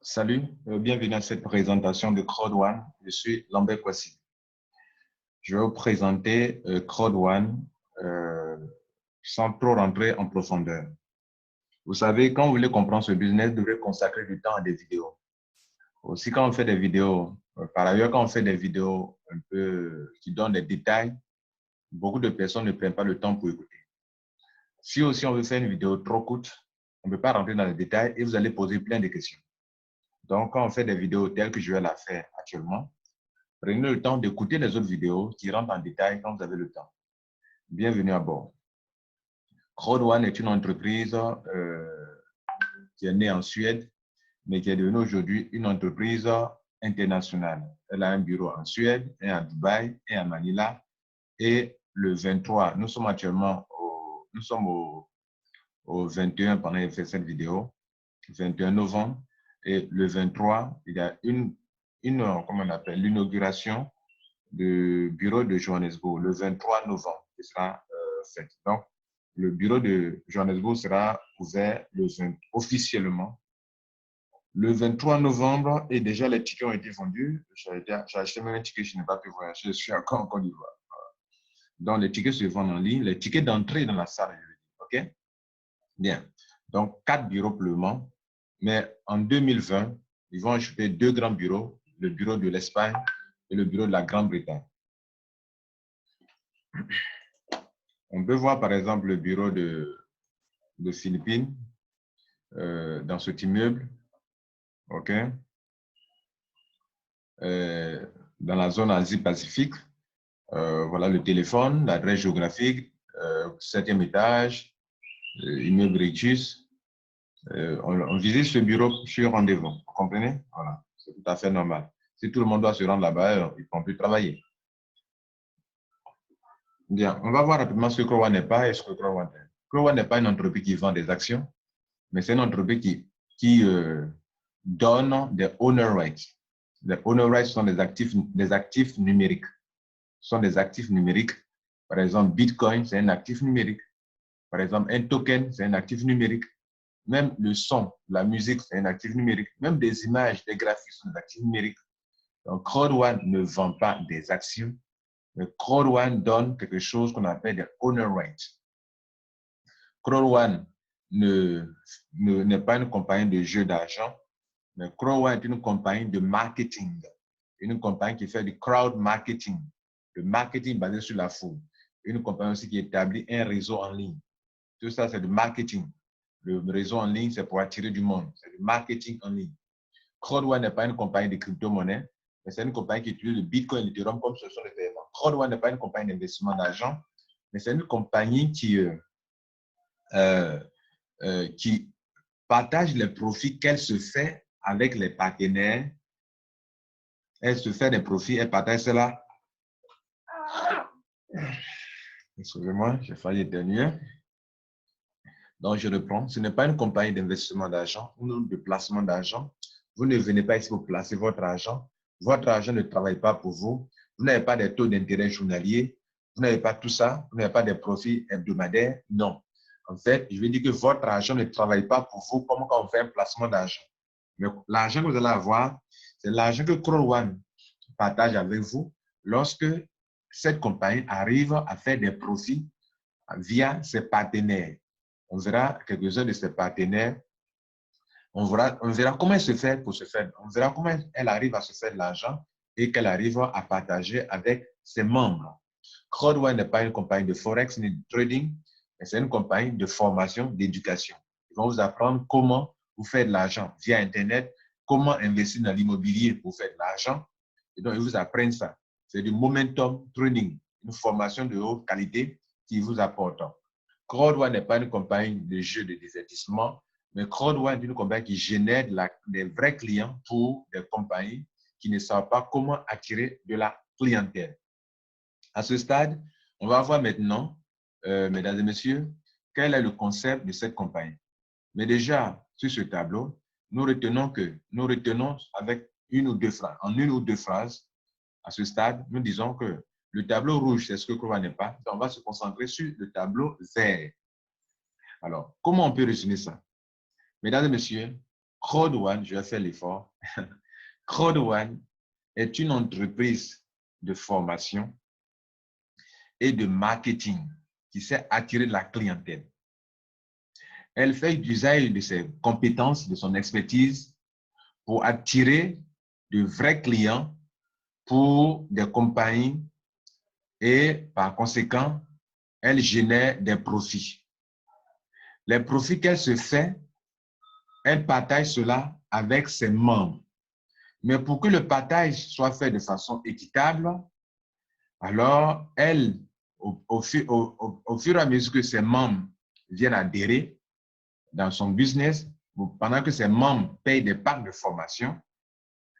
Salut, bienvenue à cette présentation de CrowdOne. Je suis Lambert Kwasi. Je vais vous présenter CrowdOne sans trop rentrer en profondeur. Vous savez, quand vous voulez comprendre ce business, vous devez consacrer du temps à des vidéos. Aussi, quand on fait des vidéos, par ailleurs, quand on fait des vidéos un peu qui donnent des détails, beaucoup de personnes ne prennent pas le temps pour écouter. Si aussi on veut faire une vidéo trop courte, on ne peut pas rentrer dans les détails et vous allez poser plein de questions. Donc, quand on fait des vidéos telles que je vais la faire actuellement, prenez le temps d'écouter les autres vidéos qui rentrent en détail quand vous avez le temps. Bienvenue à bord. CrowdOne est une entreprise qui est née en Suède, mais qui est devenue aujourd'hui une entreprise internationale. Elle a un bureau en Suède, un à Dubaï, un à Manila. Et le 23, nous sommes actuellement au 21 pendant que j'ai fait cette vidéo, 21 novembre. Et le 23, il y a comment on appelle, l'inauguration du bureau de Johannesburg le 23 novembre qui sera fait. Donc, le bureau de Johannesburg sera ouvert officiellement le 23 novembre et déjà les tickets ont été vendus. J'ai acheté même un ticket, je n'ai pas pu voyager, je suis encore en Côte d'Ivoire. Donc, les tickets se vendent en ligne, les tickets d'entrée dans la salle, je veux dire. OK? Bien. Donc, 4 bureaux pour le moment. Mais en 2020, ils vont ajouter 2 grands bureaux, le bureau de l'Espagne et le bureau de la Grande-Bretagne. On peut voir par exemple le bureau de Philippines dans cet immeuble. OK? Dans la zone Asie-Pacifique. Voilà le téléphone, l'adresse géographique, 7e étage, immeuble Ritus. On visite ce bureau sur rendez-vous. Vous comprenez? Voilà, c'est tout à fait normal. Si tout le monde doit se rendre là-bas, ils ne pourront plus travailler. Bien, on va voir rapidement ce que CrowdOne n'est pas et ce que CrowdOne est. CrowdOne n'est pas une entreprise qui vend des actions, mais c'est une entreprise qui donne des owner rights. Les owner rights sont des actifs numériques. Ce sont des actifs numériques. Par exemple, Bitcoin, c'est un actif numérique. Par exemple, un token, c'est un actif numérique. Même le son, la musique, c'est un actif numérique. Même des images, des graphiques sont des actifs numériques. Donc, CrowdOne ne vend pas des actions, mais CrowdOne donne quelque chose qu'on appelle des owner rights. CrowdOne n'est pas une compagnie de jeu d'argent, mais CrowdOne est une compagnie de marketing, une compagnie qui fait du crowd marketing, le marketing basé sur la foule, une compagnie aussi qui établit un réseau en ligne. Tout ça, c'est du marketing. Le réseau en ligne, c'est pour attirer du monde. C'est du marketing en ligne. CrowdOne n'est pas une compagnie de crypto-monnaie, mais c'est une compagnie qui utilise le Bitcoin et l'Ethereum comme ce sont les paiements. CrowdOne n'est pas une compagnie d'investissement d'argent, mais c'est une compagnie qui partage les profits qu'elle se fait avec les partenaires. Elle se fait des profits, elle partage cela. Excusez-moi, j'ai failli éternuer. Donc, je reprends. Ce n'est pas une compagnie d'investissement d'argent ou de placement d'argent. Vous ne venez pas ici pour placer votre argent. Votre argent ne travaille pas pour vous. Vous n'avez pas des taux d'intérêt journaliers. Vous n'avez pas tout ça. Vous n'avez pas des profits hebdomadaires. Non. En fait, je veux dire que votre argent ne travaille pas pour vous comme quand on fait un placement d'argent. Mais l'argent que vous allez avoir, c'est l'argent que CrowdOne partage avec vous lorsque cette compagnie arrive à faire des profits via ses partenaires. On verra quelques-uns de ses partenaires. On verra comment elle se fait pour se faire. On verra comment elle arrive à se faire de l'argent et qu'elle arrive à partager avec ses membres. CrowdOne n'est pas une compagnie de Forex ni de trading, mais c'est une compagnie de formation, d'éducation. Ils vont vous apprendre comment vous faire de l'argent via Internet, comment investir dans l'immobilier pour faire de l'argent. Et donc, ils vous apprennent ça. C'est du momentum trading, une formation de haute qualité qui vous apporte. CrowdOne n'est pas une compagnie de jeux de divertissement, mais CrowdOne est une compagnie qui génère des vrais clients pour des compagnies qui ne savent pas comment attirer de la clientèle. À ce stade, on va voir maintenant, mesdames et messieurs, quel est le concept de cette compagnie. Mais déjà, sur ce tableau, nous retenons avec une ou deux phrases. En une ou deux phrases, à ce stade, nous disons que le tableau rouge, c'est ce que CrowdOne n'est pas. On va se concentrer sur le tableau vert. Alors, comment on peut résumer ça? Mesdames et messieurs, Crowd One, je vais faire l'effort. Crowd One est une entreprise de formation et de marketing qui sait attirer de la clientèle. Elle fait usage de ses compétences, de son expertise pour attirer de vrais clients pour des compagnies et par conséquent, elle génère des profits. Les profits qu'elle se fait, elle partage cela avec ses membres. Mais pour que le partage soit fait de façon équitable, alors elle, au fur et à mesure que ses membres viennent adhérer dans son business, pendant que ses membres payent des packs de formation,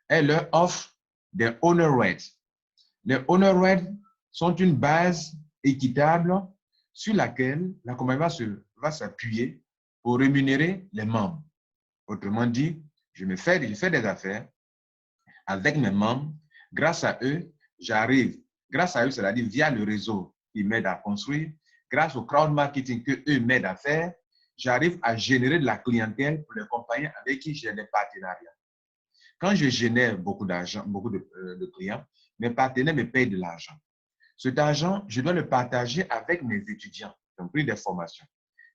elle leur offre des honor rates. Les honor rates sont une base équitable sur laquelle la compagnie va s'appuyer pour rémunérer les membres. Autrement dit, je fais des affaires avec mes membres. Grâce à eux, c'est-à-dire via le réseau qui m'aide à construire, grâce au crowd marketing que eux m'aident à faire, j'arrive à générer de la clientèle pour les compagnies avec qui j'ai des partenariats. Quand je génère beaucoup d'argent, beaucoup de clients, mes partenaires me payent de l'argent. Cet argent, je dois le partager avec mes étudiants qui ont pris des formations.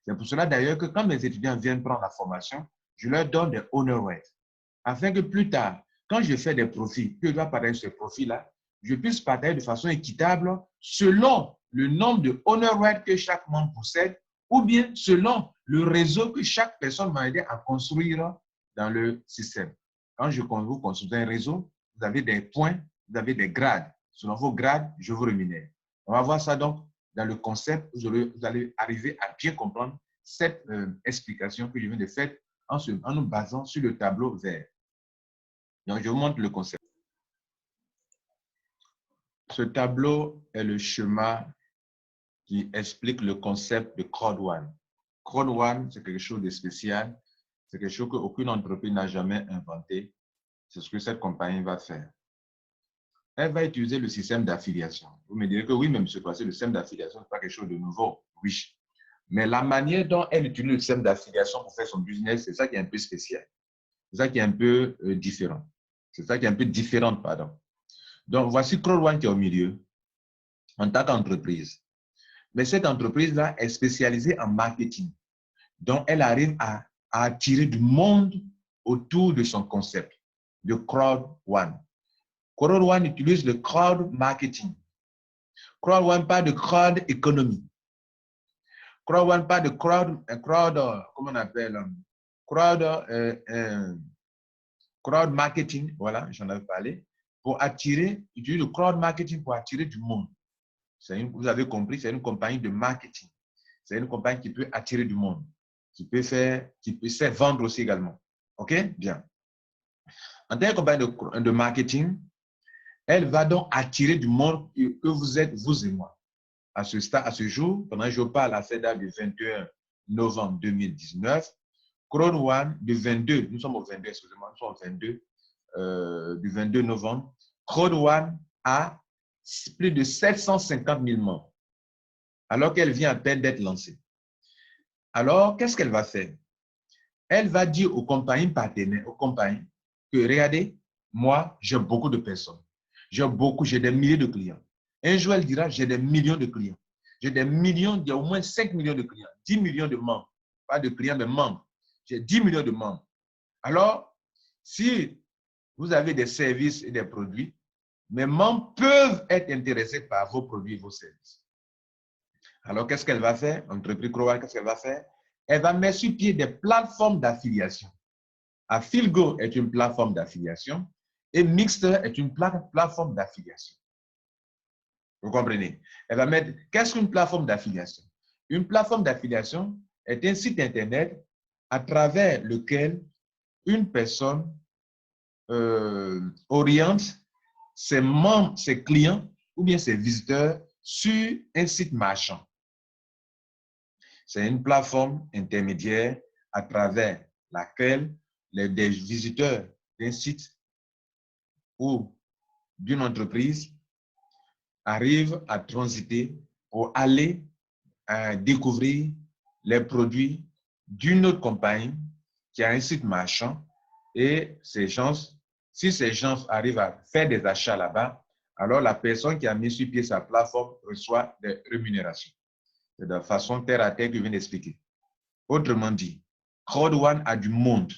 C'est pour cela d'ailleurs que quand mes étudiants viennent prendre la formation, je leur donne des honor rates, afin que plus tard, quand je fais des profits, que je dois partager ce profit-là, je puisse partager de façon équitable selon le nombre de honor rates que chaque membre possède ou bien selon le réseau que chaque personne m'a aidé à construire dans le système. Quand vous construisez un réseau, vous avez des points, vous avez des grades. Selon vos grades, je vous rémunère. On va voir ça donc dans le concept. Vous allez arriver à bien comprendre cette explication que je viens de faire en nous basant sur le tableau vert. Donc, je vous montre le concept. Ce tableau est le schéma qui explique le concept de Crowd One. Crowd One, c'est quelque chose de spécial. C'est quelque chose qu'aucune entreprise n'a jamais inventé. C'est ce que cette compagnie va faire. Elle va utiliser le système d'affiliation. Vous me direz que oui, mais M. Passé, le système d'affiliation, ce n'est pas quelque chose de nouveau. Oui. Mais la manière dont elle utilise le système d'affiliation pour faire son business, c'est ça qui est un peu spécial. C'est ça qui est un peu différent. C'est ça qui est un peu différent, pardon. Donc, voici Crowd One qui est au milieu, en tant qu'entreprise. Mais cette entreprise-là est spécialisée en marketing. Donc, elle arrive à attirer du monde autour de son concept, de Crowd One. Crowd One utilise le crowd marketing. Crowd One parle de crowd économie. Crowd One parle de comment on appelle, crowd marketing, voilà, j'en avais parlé, pour attirer, utilise le crowd marketing pour attirer du monde. Vous avez compris, c'est une compagnie de marketing. C'est une compagnie qui peut attirer du monde, qui peut vendre aussi également. OK? Bien. En tant que compagnie de marketing, elle va donc attirer du monde que vous êtes, vous et moi. À ce jour, pendant que je parle, à cette date du 21 novembre 2019, Crowd One, du 22, nous sommes au 22, excusez-moi, nous sommes au 22, du 22 novembre, Crowd One a plus de 750 000 membres, alors qu'elle vient à peine d'être lancée. Alors, qu'est-ce qu'elle va faire? Elle va dire aux compagnies partenaires, aux compagnies, que regardez, moi, j'ai beaucoup de personnes. J'ai des milliers de clients. Un jour, elle dira, j'ai des millions de clients. J'ai des millions, il y a au moins 5 millions de clients, 10 millions de membres. Pas de clients, mais membres. J'ai 10 millions de membres. Alors, si vous avez des services et des produits, mes membres peuvent être intéressés par vos produits et vos services. Alors, qu'est-ce qu'elle va faire? Entreprise Crowd One, qu'est-ce qu'elle va faire? Elle va mettre sur pied des plateformes d'affiliation. Affilgo est une plateforme d'affiliation et Mixter est une plateforme d'affiliation. Vous comprenez? Elle va mettre, qu'est-ce qu'une plateforme d'affiliation? Une plateforme d'affiliation est un site Internet à travers lequel une personne oriente ses membres, ses clients ou bien ses visiteurs sur un site marchand. C'est une plateforme intermédiaire à travers laquelle des visiteurs d'un site ou d'une entreprise arrivent à transiter pour aller découvrir les produits d'une autre compagnie qui a un site marchand Et si ces gens arrivent à faire des achats là-bas, alors la personne qui a mis sur pied sa plateforme reçoit des rémunérations. C'est de façon terre à terre que je viens d'expliquer. Autrement dit, Crowd One a du monde.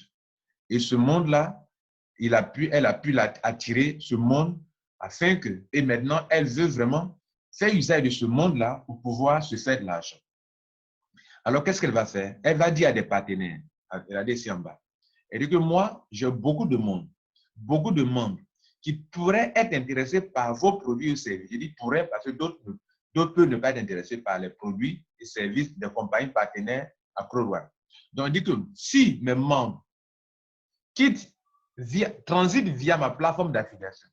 Et ce monde-là, elle a pu attirer ce monde afin que, et maintenant, elle veut vraiment faire usage de ce monde-là pour pouvoir se faire de l'argent. Alors, qu'est-ce qu'elle va faire? Elle va dire à des partenaires, elle a dit ici en bas, elle dit que moi, j'ai beaucoup de membres qui pourraient être intéressés par vos produits ou services. Je dis pourraient parce que d'autres peuvent ne pas être intéressés par les produits et services des compagnies partenaires à Crowd One. Donc, elle dit que si mes membres transitent via ma plateforme d'affiliation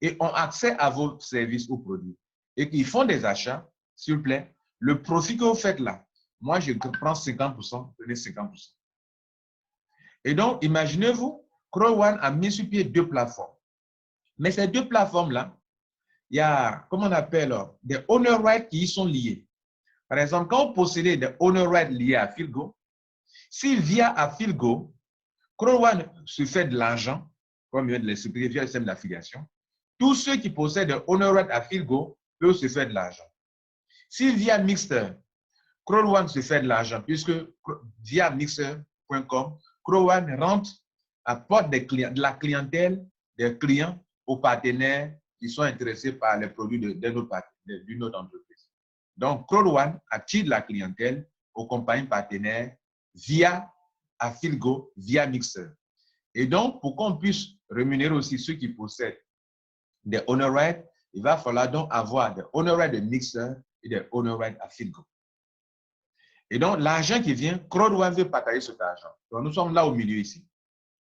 et ont accès à vos services ou produits et qu'ils font des achats, s'il vous plaît, le profit que vous faites là, moi, je prends 50%, prenez 50%. Et donc, imaginez-vous, Crowd One a mis sur pied 2 plateformes. Mais ces 2 plateformes-là, il y a, comment on appelle, des owner rights qui y sont liés. Par exemple, quand vous possédez des owner rights liés à Philgo, si via Philgo, Crowd One se fait de l'argent, comme je viens de l'expliquer via le système d'affiliation, tous ceux qui possèdent des owner rights à Philgo peuvent se faire de l'argent. Si via Mixer, Crowd One se fait de l'argent, puisque via Mixer.com, Crowd One rentre, apporte de la clientèle, des clients aux partenaires qui sont intéressés par les produits d'une autre entreprise. Donc, Crowd One attire de la clientèle aux compagnies partenaires via Philgo, via Mixer. Et donc, pour qu'on puisse rémunérer aussi ceux qui possèdent des owner rights, il va falloir donc avoir des owner rights de Mixer et des owner rights à Philgo. Et donc, l'argent qui vient, Crowd One veut partager cet argent. Donc, nous sommes là au milieu ici.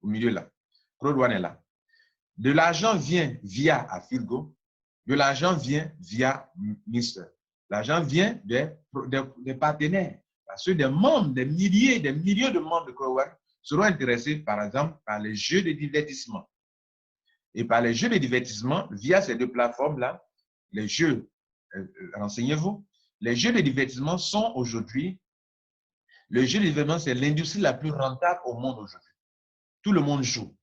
Au milieu là. Crowd One est là. De l'argent vient via Philgo. De l'argent vient via Mixer. L'argent vient des partenaires. Parce que des membres, des milliers de membres de Crowd One seront intéressés, par exemple, par les jeux de divertissement. Et par les jeux de divertissement, via ces 2 plateformes-là, les jeux, renseignez-vous, les jeux de divertissement sont aujourd'hui, le jeu de divertissement, c'est l'industrie la plus rentable au monde aujourd'hui. Tout le monde joue.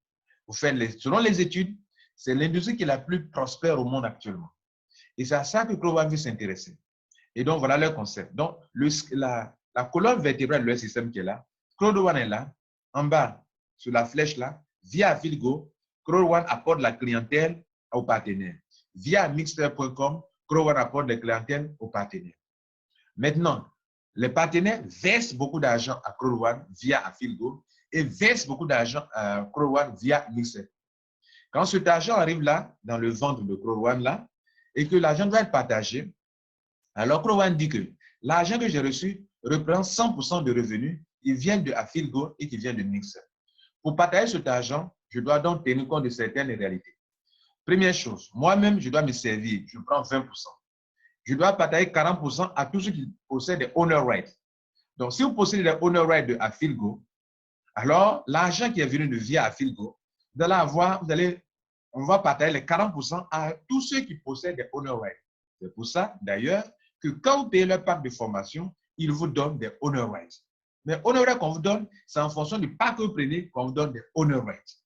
Selon les études, c'est l'industrie qui est la plus prospère au monde actuellement. Et c'est à ça que Crowd One veut s'intéresser. Et donc, voilà leur concept. Donc, la colonne vertébrale de leur système qui est là, Crowd One est là, en bas, sur la flèche là, via Philgo, Crowd One apporte la clientèle aux partenaires. Via Mixer.com, Crowd One apporte la clientèle aux partenaires. Maintenant, les partenaires versent beaucoup d'argent à Crowd One via Philgo et versent beaucoup d'argent à Crowd One via Mixer. Quand cet argent arrive là, dans le ventre de Crowd One là, et que l'argent doit être partagé, alors Crowd One dit que l'argent que j'ai reçu reprend 100% de revenus qui viennent de Philgo et qui viennent de Mixer. Pour partager cet argent, je dois donc tenir compte de certaines réalités. Première chose, moi-même, je dois me servir, je prends 20%. Je dois partager 40% à tous ceux qui possèdent des owner rights. Donc, si vous possédez des owner rights de Philgo, alors l'argent qui est venu de via Philgo, vous allez avoir, on va partager les 40% à tous ceux qui possèdent des owner rights. C'est pour ça, d'ailleurs, que quand vous payez leur pack de formation, ils vous donnent des owner rights. Mais owner rights qu'on vous donne, c'est en fonction du pack que vous prenez qu'on vous donne des owner rights.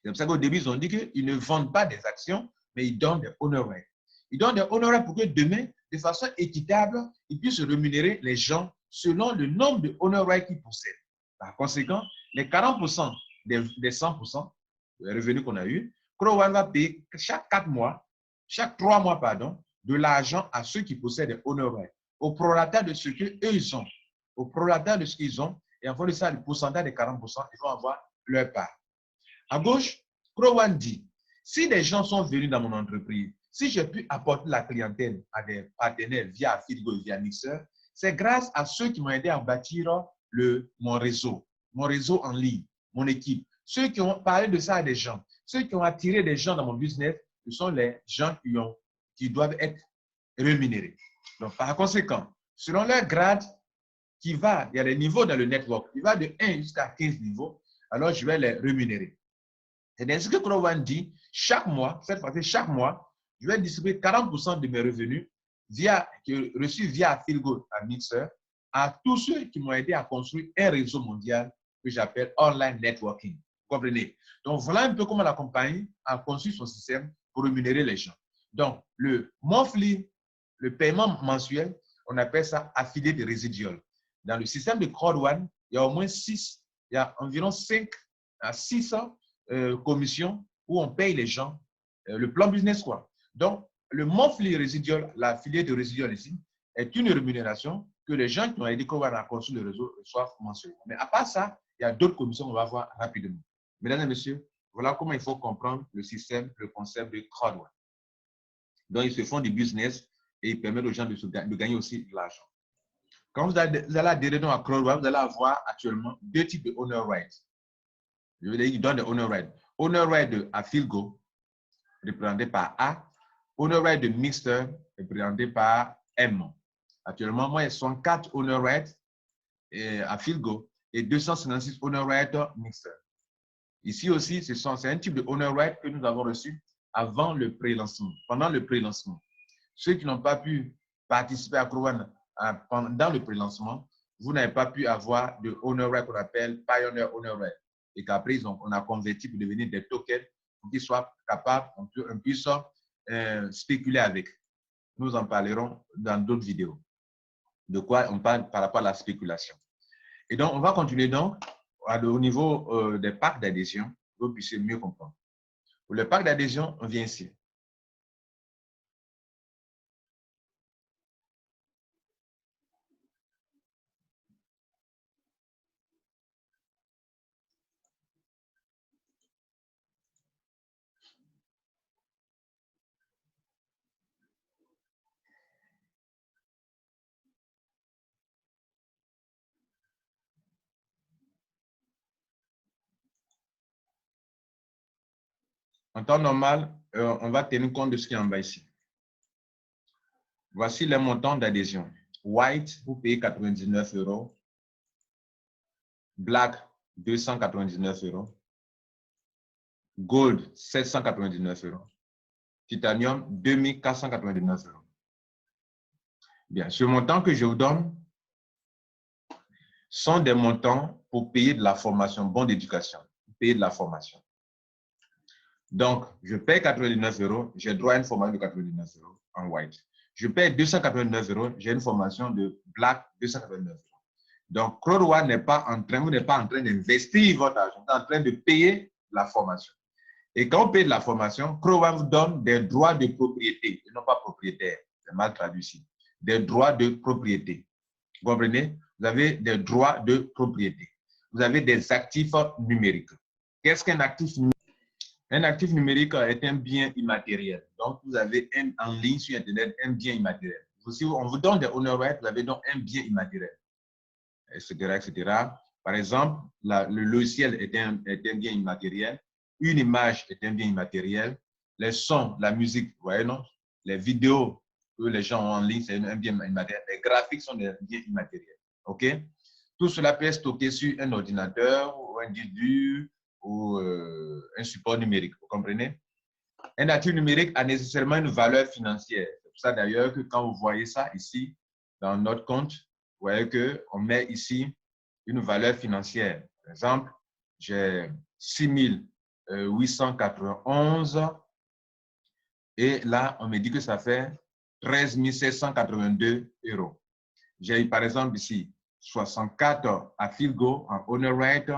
C'est pour ça qu'au début, ils ont dit qu'ils ne vendent pas des actions, mais ils donnent des owner rights. Ils donnent des owner rights pour que demain, de façon équitable, ils puissent rémunérer les gens selon le nombre de owner rights qu'ils possèdent. Par conséquent, les 40% des 100% des revenus qu'on a eu, Crowd One va payer chaque 3 mois, de l'argent à ceux qui possèdent des owner rights, au prorata de ce qu'eux ils ont. Au prorata de ce qu'ils ont, et en fonction de ça, le pourcentage des 40%, ils vont avoir leur part. À gauche, Crowd One dit, si des gens sont venus dans mon entreprise, si j'ai pu apporter la clientèle à des partenaires via Philgo et via Mixer, c'est grâce à ceux qui m'ont aidé à bâtir mon réseau en ligne, mon équipe. Ceux qui ont parlé de ça à des gens, ceux qui ont attiré des gens dans mon business, ce sont les gens qui doivent être rémunérés. Donc, par conséquent, selon leur grade, il y a des niveaux dans le network, qui va de 1 jusqu'à 15 niveaux, alors je vais les rémunérer. C'est ainsi que Crowd One dit, chaque mois, cette fois-ci, chaque mois, je vais distribuer 40% de mes revenus reçus via Philgo à Mixer à tous ceux qui m'ont aidé à construire un réseau mondial que j'appelle online networking. comprenez? Donc, voilà un peu comment la compagnie a conçu son système pour rémunérer les gens. Donc, le monthly, le paiement mensuel, on appelle ça affiliate residual. Dans le système de Crowd1, il y a au moins 6, il y a environ 5 à 600 commissions où on paye les gens le plan business, quoi. Donc, le monthly residual, l'affiliate residual ici, est une rémunération que les gens qui ont aidé Crowd1 à construire le réseau reçoivent mensuellement. Mais à part ça, il y a d'autres commissions qu'on va voir rapidement. Mesdames et messieurs, voilà comment il faut comprendre le système, le concept de Crowd1. Donc, ils se font du business et ils permettent aux gens de gagner aussi de l'argent. Quand vous allez adhérer à Crowd1, vous allez avoir actuellement 2 types de owner rights. Je veux dire, ils donnent des owner rights. Owner right de Afilgo, représenté par A. Owner right de Mixter, représenté par M. Actuellement, moi, ils sont 4 owner rights à Filgo et 256 owner rights Mixter. Ici aussi, c'est un type de owner right que nous avons reçu avant le pré-lancement, pendant le pré-lancement. Ceux qui n'ont pas pu participer à Crowd1 pendant le pré-lancement, vous n'avez pas pu avoir de owner right qu'on appelle Pioneer Owner Right. Et qu'après, on a converti pour devenir des tokens pour qu'ils soient capables, on puisse spéculer avec. Nous en parlerons dans d'autres vidéos. De quoi on parle par rapport à la spéculation. Et donc, on va continuer donc au niveau des packs d'adhésion, pour que vous puissiez mieux comprendre. Pour le pack d'adhésion, on vient ici. En temps normal, on va tenir compte de ce qui est en bas ici. Voici les montants d'adhésion. White, vous payez 99 €. Black, 299 €. Gold, 799 €. Titanium, 2499 €. Bien, ce montant que je vous donne sont des montants pour payer de la formation, bon d'éducation, payer de la formation. Donc, je paye 99 €, j'ai droit à une formation de 99 € en white. Je paye 289 €, j'ai une formation de black 289 €. Donc, Crowd1 n'est pas en train, vous n'êtes pas en train d'investir votre argent, vous êtes en train de payer la formation. Et quand on paye de la formation, Crowd1 vous donne des droits de propriété, et non pas propriétaire, c'est mal traduit ici, des droits de propriété. Vous comprenez? Vous avez des droits de propriété. Vous avez des actifs numériques. Qu'est-ce qu'un actif numérique? Un actif numérique est un bien immatériel. Donc, vous avez en ligne sur Internet un bien immatériel. Si on vous donne des owner rights, vous avez donc un bien immatériel, etc., etc. Par exemple, le logiciel est un bien immatériel. Une image est un bien immatériel. Les sons, la musique, vous voyez, non? Les vidéos que les gens ont en ligne, c'est un bien immatériel. Les graphiques sont des biens immatériels. OK? Tout cela peut être stocké sur un ordinateur ou un disque dur ou un support numérique. Vous comprenez? Un actif numérique a nécessairement une valeur financière. C'est pour ça d'ailleurs que quand vous voyez ça ici, dans notre compte, vous voyez qu'on met ici une valeur financière. Par exemple, j'ai 6 891 et là, on me dit que ça fait 13 782 €. J'ai par exemple ici 64 à Filgo en owner right,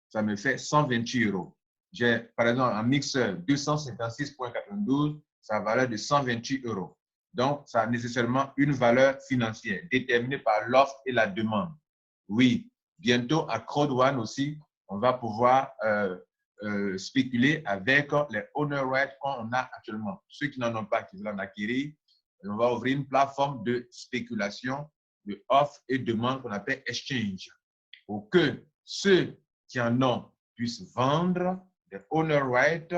ça me fait 128 €. J'ai par exemple un mixeur 256,92, ça a valeur de 128 €. Donc, ça a nécessairement une valeur financière déterminée par l'offre et la demande. Oui, bientôt à Crowd1 aussi, on va pouvoir spéculer avec les owner rights qu'on a actuellement. Ceux qui n'en ont pas, qui veulent en acquérir, on va ouvrir une plateforme de spéculation, de offre et demande qu'on appelle exchange, pour que ceux qui en ont puissent vendre des owner rights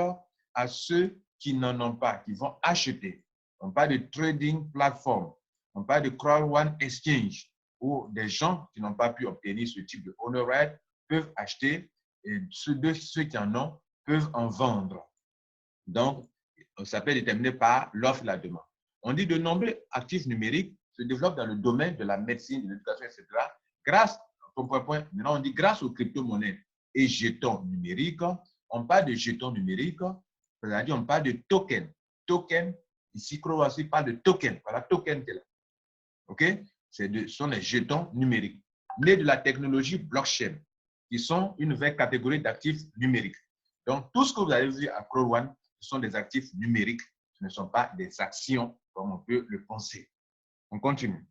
à ceux qui n'en ont pas, qui vont acheter. On parle de trading platform, on parle de Crowd1 exchange, où des gens qui n'ont pas pu obtenir ce type de owner right peuvent acheter et ceux qui en ont peuvent en vendre. Donc, ça peut être déterminé par l'offre et la demande. On dit de nombreux actifs numériques se développent dans le domaine de la médecine, de l'éducation, etc. Grâce, maintenant on dit grâce aux crypto-monnaies. et jetons numériques. On parle de jetons numériques, c'est-à-dire on parle de token. Token, ici, Crowd aussi parle de token. Voilà, token qui est là. OK? Ce sont les jetons numériques, nés de la technologie blockchain, qui sont une nouvelle catégorie d'actifs numériques. Donc, tout ce que vous avez vu à Crowd, ce sont des actifs numériques, ce ne sont pas des actions comme on peut le penser. On continue.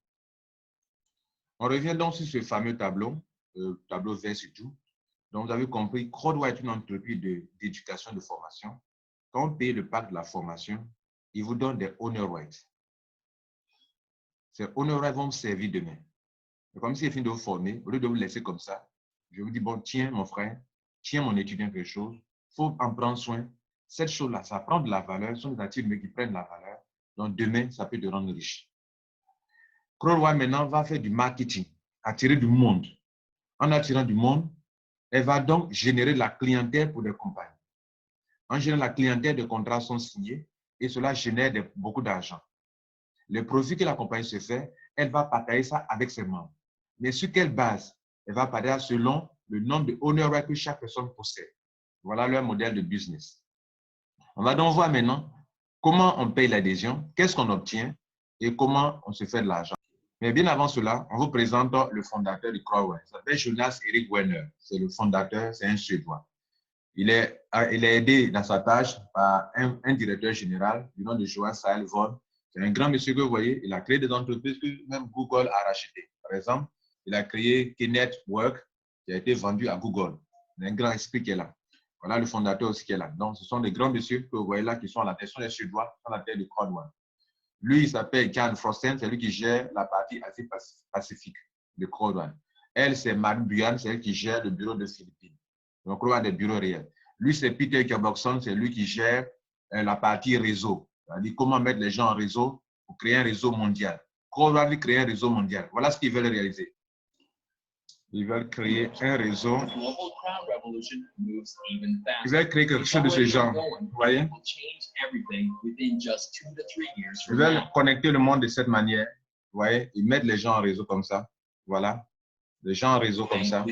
On revient donc sur ce fameux tableau, tableau vert surtout. Donc, vous avez compris, Crowd est une entreprise d'éducation de formation. Quand on paye le pack de la formation, il vous donne des honor rights. Ces honor rights vont vous servir demain. C'est comme si il finit de vous former, au lieu de vous laisser comme ça, je vous dis, bon, tiens mon frère, tiens mon étudiant quelque chose, il faut en prendre soin. Cette chose-là, ça prend de la valeur, ce sont des actifs qui prennent de la valeur. Donc, demain, ça peut te rendre riche. Crowd maintenant va faire du marketing, attirer du monde. En attirant du monde, elle va donc générer de la clientèle pour des compagnies. En général, la clientèle, des contrats sont signés et cela génère beaucoup d'argent. Le profit que la compagnie se fait, elle va partager ça avec ses membres. Mais sur quelle base? Elle va partager selon le nombre de honor rights que chaque personne possède. Voilà leur modèle de business. On va donc voir maintenant comment on paye l'adhésion, qu'est-ce qu'on obtient et comment on se fait de l'argent. Mais bien avant cela, on vous présente le fondateur du Crowd. Il s'appelle Jonas Erik Werner. C'est le fondateur, c'est un Suédois. Il est aidé dans sa tâche par un directeur général du nom de Johan Sahel Von. C'est un grand monsieur que vous voyez. Il a créé des entreprises que même Google a rachetées. Par exemple, il a créé Kenneth Work qui a été vendu à Google. Il y a un grand esprit qui est là. Voilà le fondateur aussi qui est là. Donc, ce sont des grands messieurs que vous voyez là qui sont à la tête, des Suédois, à la tête du Crowd. Lui, il s'appelle Jan Frosten, c'est lui qui gère la partie Asie-Pacifique de Crowd. Elle, c'est Marie Buyan, c'est elle qui gère le bureau de Philippines. Donc, on a des bureaux réels. Lui, c'est Peter Kerboxon, c'est lui qui gère la partie réseau. C'est-à-dire comment mettre les gens en réseau pour créer un réseau mondial. Crowd va créer un réseau mondial. Voilà ce qu'ils veulent réaliser. Ils veulent créer un réseau. Ils veulent créer quelque chose de ce genre. Vous voyez? Ils veulent connecter le monde de cette manière. Vous voyez? Ils mettent les gens en réseau comme ça. Voilà. Les gens en réseau comme ça.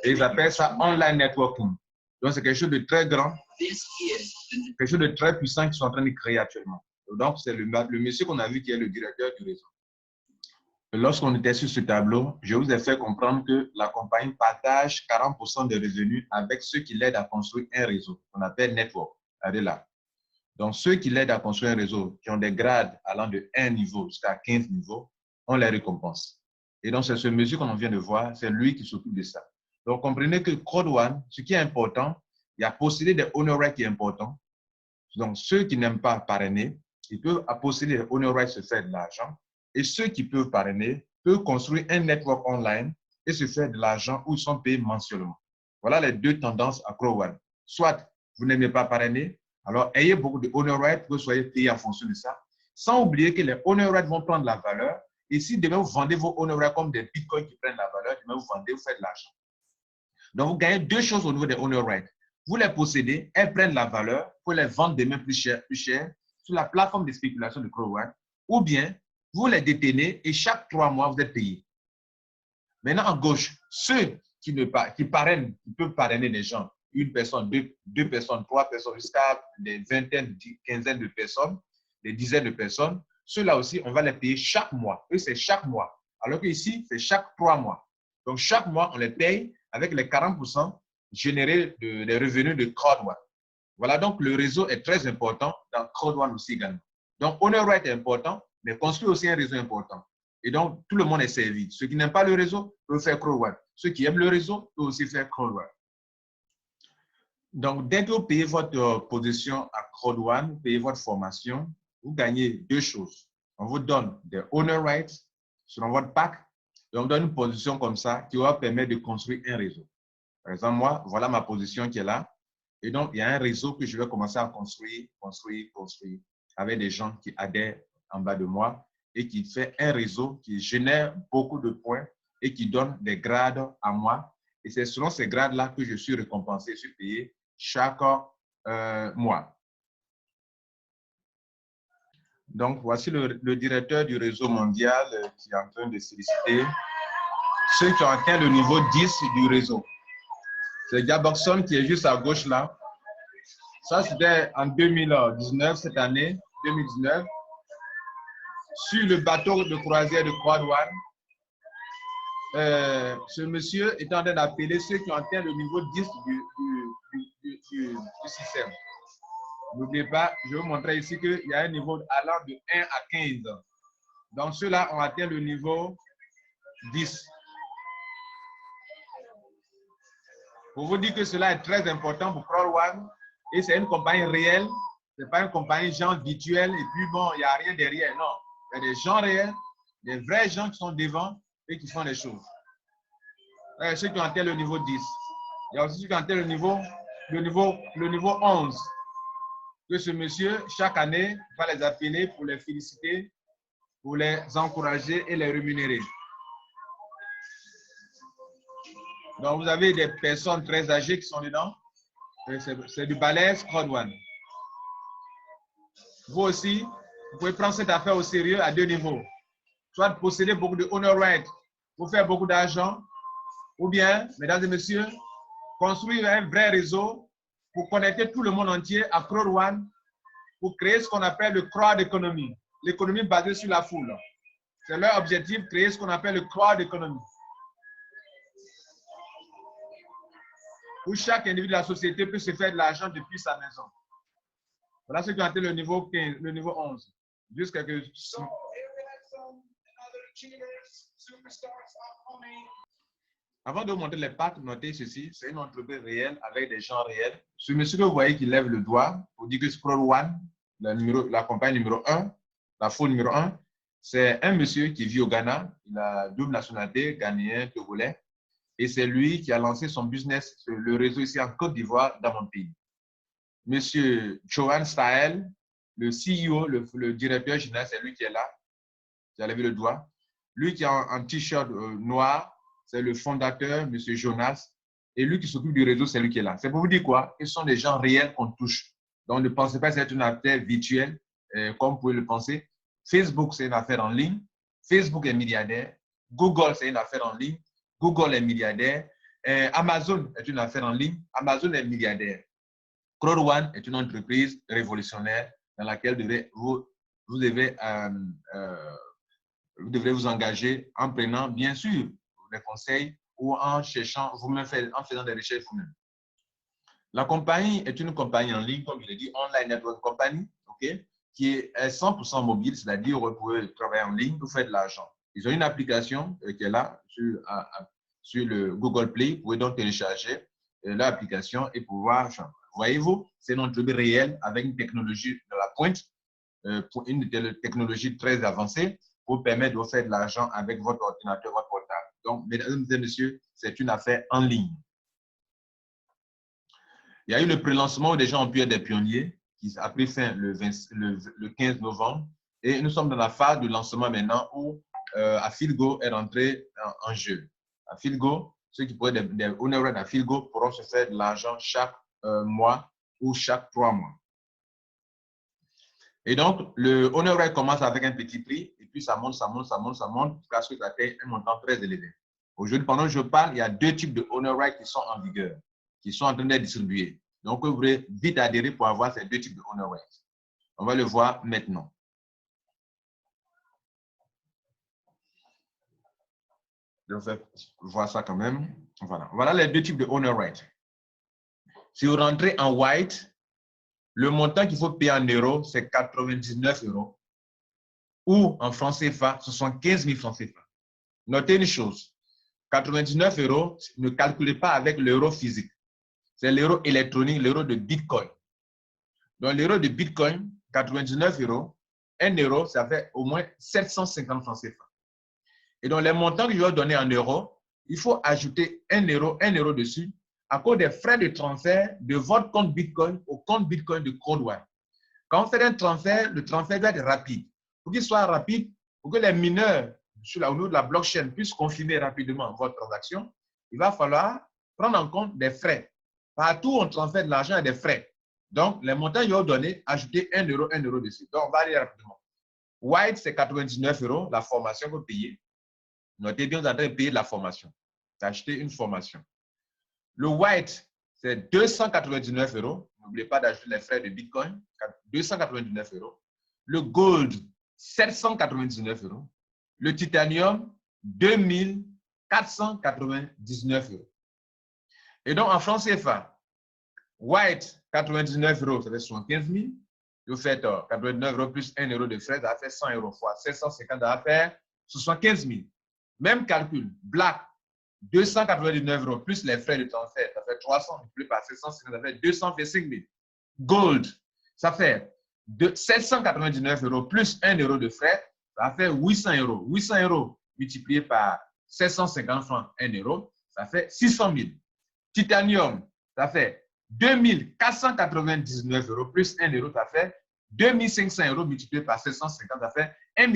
Et ils appellent ça online networking. Donc, c'est quelque chose de très grand, quelque chose de très puissant qu'ils sont en train de créer actuellement. Donc, c'est le monsieur qu'on a vu qui est le directeur du réseau. Lorsqu'on était sur ce tableau, je vous ai fait comprendre que la compagnie partage 40% des revenus avec ceux qui l'aident à construire un réseau, qu'on appelle network. Regardez là. Donc, ceux qui l'aident à construire un réseau, qui ont des grades allant de 1 niveau jusqu'à 15 niveaux, on les récompense. Et donc, c'est ce monsieur qu'on vient de voir, c'est lui qui s'occupe de ça. Donc, comprenez que Crowd, ce qui est important, il y a posséder des honor rights qui est important. Donc, ceux qui n'aiment pas parrainer, ils peuvent posséder des honor rights, se faire de l'argent. Et ceux qui peuvent parrainer peuvent construire un network online et se faire de l'argent où ils sont payés mensuellement. Voilà les deux tendances à Crowd. Soit vous n'aimez pas parrainer, alors ayez beaucoup de honor rights pour que vous soyez payé en fonction de ça. Sans oublier que les honor rights vont prendre la valeur. Et si demain vous vendez vos honor rights comme des bitcoins qui prennent la valeur, demain vous vendez, vous faites de l'argent. Donc vous gagnez deux choses au niveau des honor rights. Vous les possédez, elles prennent la valeur, vous les vendre demain plus cher sur la plateforme de spéculation de Crowd. Ou bien vous les détenez et chaque 3 mois, vous êtes payé. Maintenant, à gauche, ceux qui parrainent, qui peuvent parrainer des gens, une personne, deux personnes, 3 personnes, jusqu'à des vingtaines, quinzaines de personnes, des dizaines de personnes, ceux-là aussi, on va les payer chaque mois. Eux, c'est chaque mois. Alors qu'ici, c'est chaque 3 mois. Donc, chaque mois, on les paye avec les 40% générés des revenus de Crowd. Voilà, donc le réseau est très important dans Crowd aussi également. Donc, honor right est important, mais construire aussi un réseau important. Et donc, tout le monde est servi. Ceux qui n'aiment pas le réseau peuvent faire Crowd. Ceux qui aiment le réseau peuvent aussi faire Crowd. Donc, dès que vous payez votre position à Crowd, vous payez votre formation, vous gagnez deux choses. On vous donne des honor rights sur votre pack et on vous donne une position comme ça qui va permettre de construire un réseau. Par exemple, moi, voilà ma position qui est là. Et donc, il y a un réseau que je vais commencer à construire avec des gens qui adhèrent en bas de moi et qui fait un réseau qui génère beaucoup de points et qui donne des grades à moi. Et c'est selon ces grades-là que je suis récompensé, je suis payé chaque mois. Donc, voici le directeur du réseau mondial qui est en train de féliciter ceux qui ont atteint le niveau 10 du réseau. C'est Gaboxon qui est juste à gauche là. Ça, c'était en 2019, cette année, 2019. Sur le bateau de croisière de Croix-Douane, ce monsieur est en train d'appeler ceux qui ont atteint le niveau 10 du système. N'oubliez pas, je vais vous montrer ici qu'il y a un niveau allant de 1 à 15. Donc, ceux-là ont atteint le niveau 10. Pour vous dire que cela est très important pour Croix-Douane et c'est une compagnie réelle, ce n'est pas une compagnie genre virtuelle et puis bon, il n'y a rien derrière. Non, il y a des gens réels, des vrais gens qui sont devant et qui font les choses. Il y a ceux qui ont atteint le niveau 10. Il y a aussi ceux qui ont atteint le niveau 11. Que ce monsieur, chaque année, va les appeler pour les féliciter, pour les encourager et les rémunérer. Donc, vous avez des personnes très âgées qui sont dedans. C'est du balèze Croix-Douane. Vous aussi, vous pouvez prendre cette affaire au sérieux à deux niveaux. Soit de posséder beaucoup de honor rights pour faire beaucoup d'argent, ou bien, mesdames et messieurs, construire un vrai réseau pour connecter tout le monde entier à Croix-Douane pour créer ce qu'on appelle le crowd economy, l'économie basée sur la foule. C'est leur objectif, créer ce qu'on appelle le crowd economy. Où chaque individu de la société peut se faire de l'argent depuis sa maison. Voilà ceux qui ont atteint le niveau 15, le niveau 11. Juste quelques... Avant de vous montrer les pattes, notez ceci, c'est une entreprise réelle avec des gens réels. Ce monsieur que vous voyez qui lève le doigt pour dire que c'est Croix-Douane, la compagnie numéro 1, la faune numéro 1, c'est un monsieur qui vit au Ghana, il a double nationalité, ghanéen, togolais, et c'est lui qui a lancé son business, le réseau ici en Côte d'Ivoire, dans mon pays. Monsieur Johan Sahel, le CEO, le directeur général, c'est lui qui est là. J'ai levé le doigt. Lui qui a un t-shirt noir, c'est le fondateur, monsieur Jonas. Et lui qui s'occupe du réseau, c'est lui qui est là. C'est pour vous dire quoi? Ce sont des gens réels qu'on touche. Donc, ne pensez pas que c'est une affaire virtuelle, comme vous pouvez le penser. Facebook, c'est une affaire en ligne. Facebook est milliardaire. Google, c'est une affaire en ligne. Google est milliardaire. Amazon est une affaire en ligne. Amazon est milliardaire. Croix-Douane est une entreprise révolutionnaire dans laquelle vous devrez vous engager en prenant, bien sûr, des conseils ou en cherchant vous-même, en faisant des recherches vous-même. La compagnie est une compagnie en ligne, comme je l'ai dit, online network company, okay, qui est 100% mobile, c'est-à-dire vous pouvez travailler en ligne, vous faites de l'argent. Ils ont une application qui est là sur le Google Play. Vous pouvez donc télécharger l'application et pouvoir changer. Voyez-vous, c'est une entreprise réelle avec une technologie de la pointe, une technologie très avancée pour permettre de vous faire de l'argent avec votre ordinateur, votre portable. Donc, mesdames et messieurs, c'est une affaire en ligne. Il y a eu le pré-lancement où des gens ont pu être des pionniers qui a pris fin le 15 novembre. Et nous sommes dans la phase de lancement maintenant où Afilgo est rentré en jeu. Afilgo, ceux qui pourraient des honoraires d'Afilgo pourront se faire de l'argent chaque mois ou chaque 3 mois. Et donc, le honoraire commence avec un petit prix et puis ça monte jusqu'à ce que ça atteigne un montant très élevé. Aujourd'hui, pendant que je parle, il y a 2 types de honoraires qui sont en vigueur, qui sont en train d'être distribués. Donc, vous pourrez vite adhérer pour avoir ces 2 types de honoraires. On va le voir maintenant. Je vais voir ça quand même. Voilà les 2 types de honoraires. Si vous rentrez en white, le montant qu'il faut payer en euros, c'est 99 €. Ou en francs CFA, ce sont 15 000 francs CFA. Notez une chose, 99 €, ne calculez pas avec l'euro physique. C'est l'euro électronique, l'euro de Bitcoin. Donc, l'euro de Bitcoin, 99 €, 1 euro, ça fait au moins 750 francs CFA. Et donc, les montants que je vais donner en euros, il faut ajouter 1 euro dessus à cause des frais de transfert de votre compte Bitcoin au compte Bitcoin de Croix-Douane. Quand on fait un transfert, le transfert doit être rapide. Pour qu'il soit rapide, pour que les mineurs au niveau de la blockchain puissent confirmer rapidement votre transaction, il va falloir prendre en compte des frais. Partout où on transfère de l'argent, il y a des frais. Donc, les montants que je vais donner, ajoutez 1 euro dessus. Donc, on va aller rapidement. White, c'est 99 €, la formation que vous payez. Notez bien, vous êtes en train de payer de la formation. D'acheter une formation. Le white, c'est 299 €. N'oubliez pas d'ajouter les frais de Bitcoin, 299 €. Le gold, 799 €. Le titanium, 2499 €. Et donc, en francs CFA, white, 99 €, ça fait 75 000. Vous faites 89 € plus 1 € de frais, ça va faire 100 € fois 750, ça va faire 75 000. Même calcul, black, 299 € plus les frais de transfert, ça fait 300 multiplié par 750, ça fait 225 000. Gold, ça fait 799 € plus 1 € de frais, ça fait 800 €. 800 € multiplié par 750 francs, 1 €, ça fait 600 000. Titanium, ça fait 2499 € plus 1 € ça fait 2500 € multiplié par 750, ça fait 1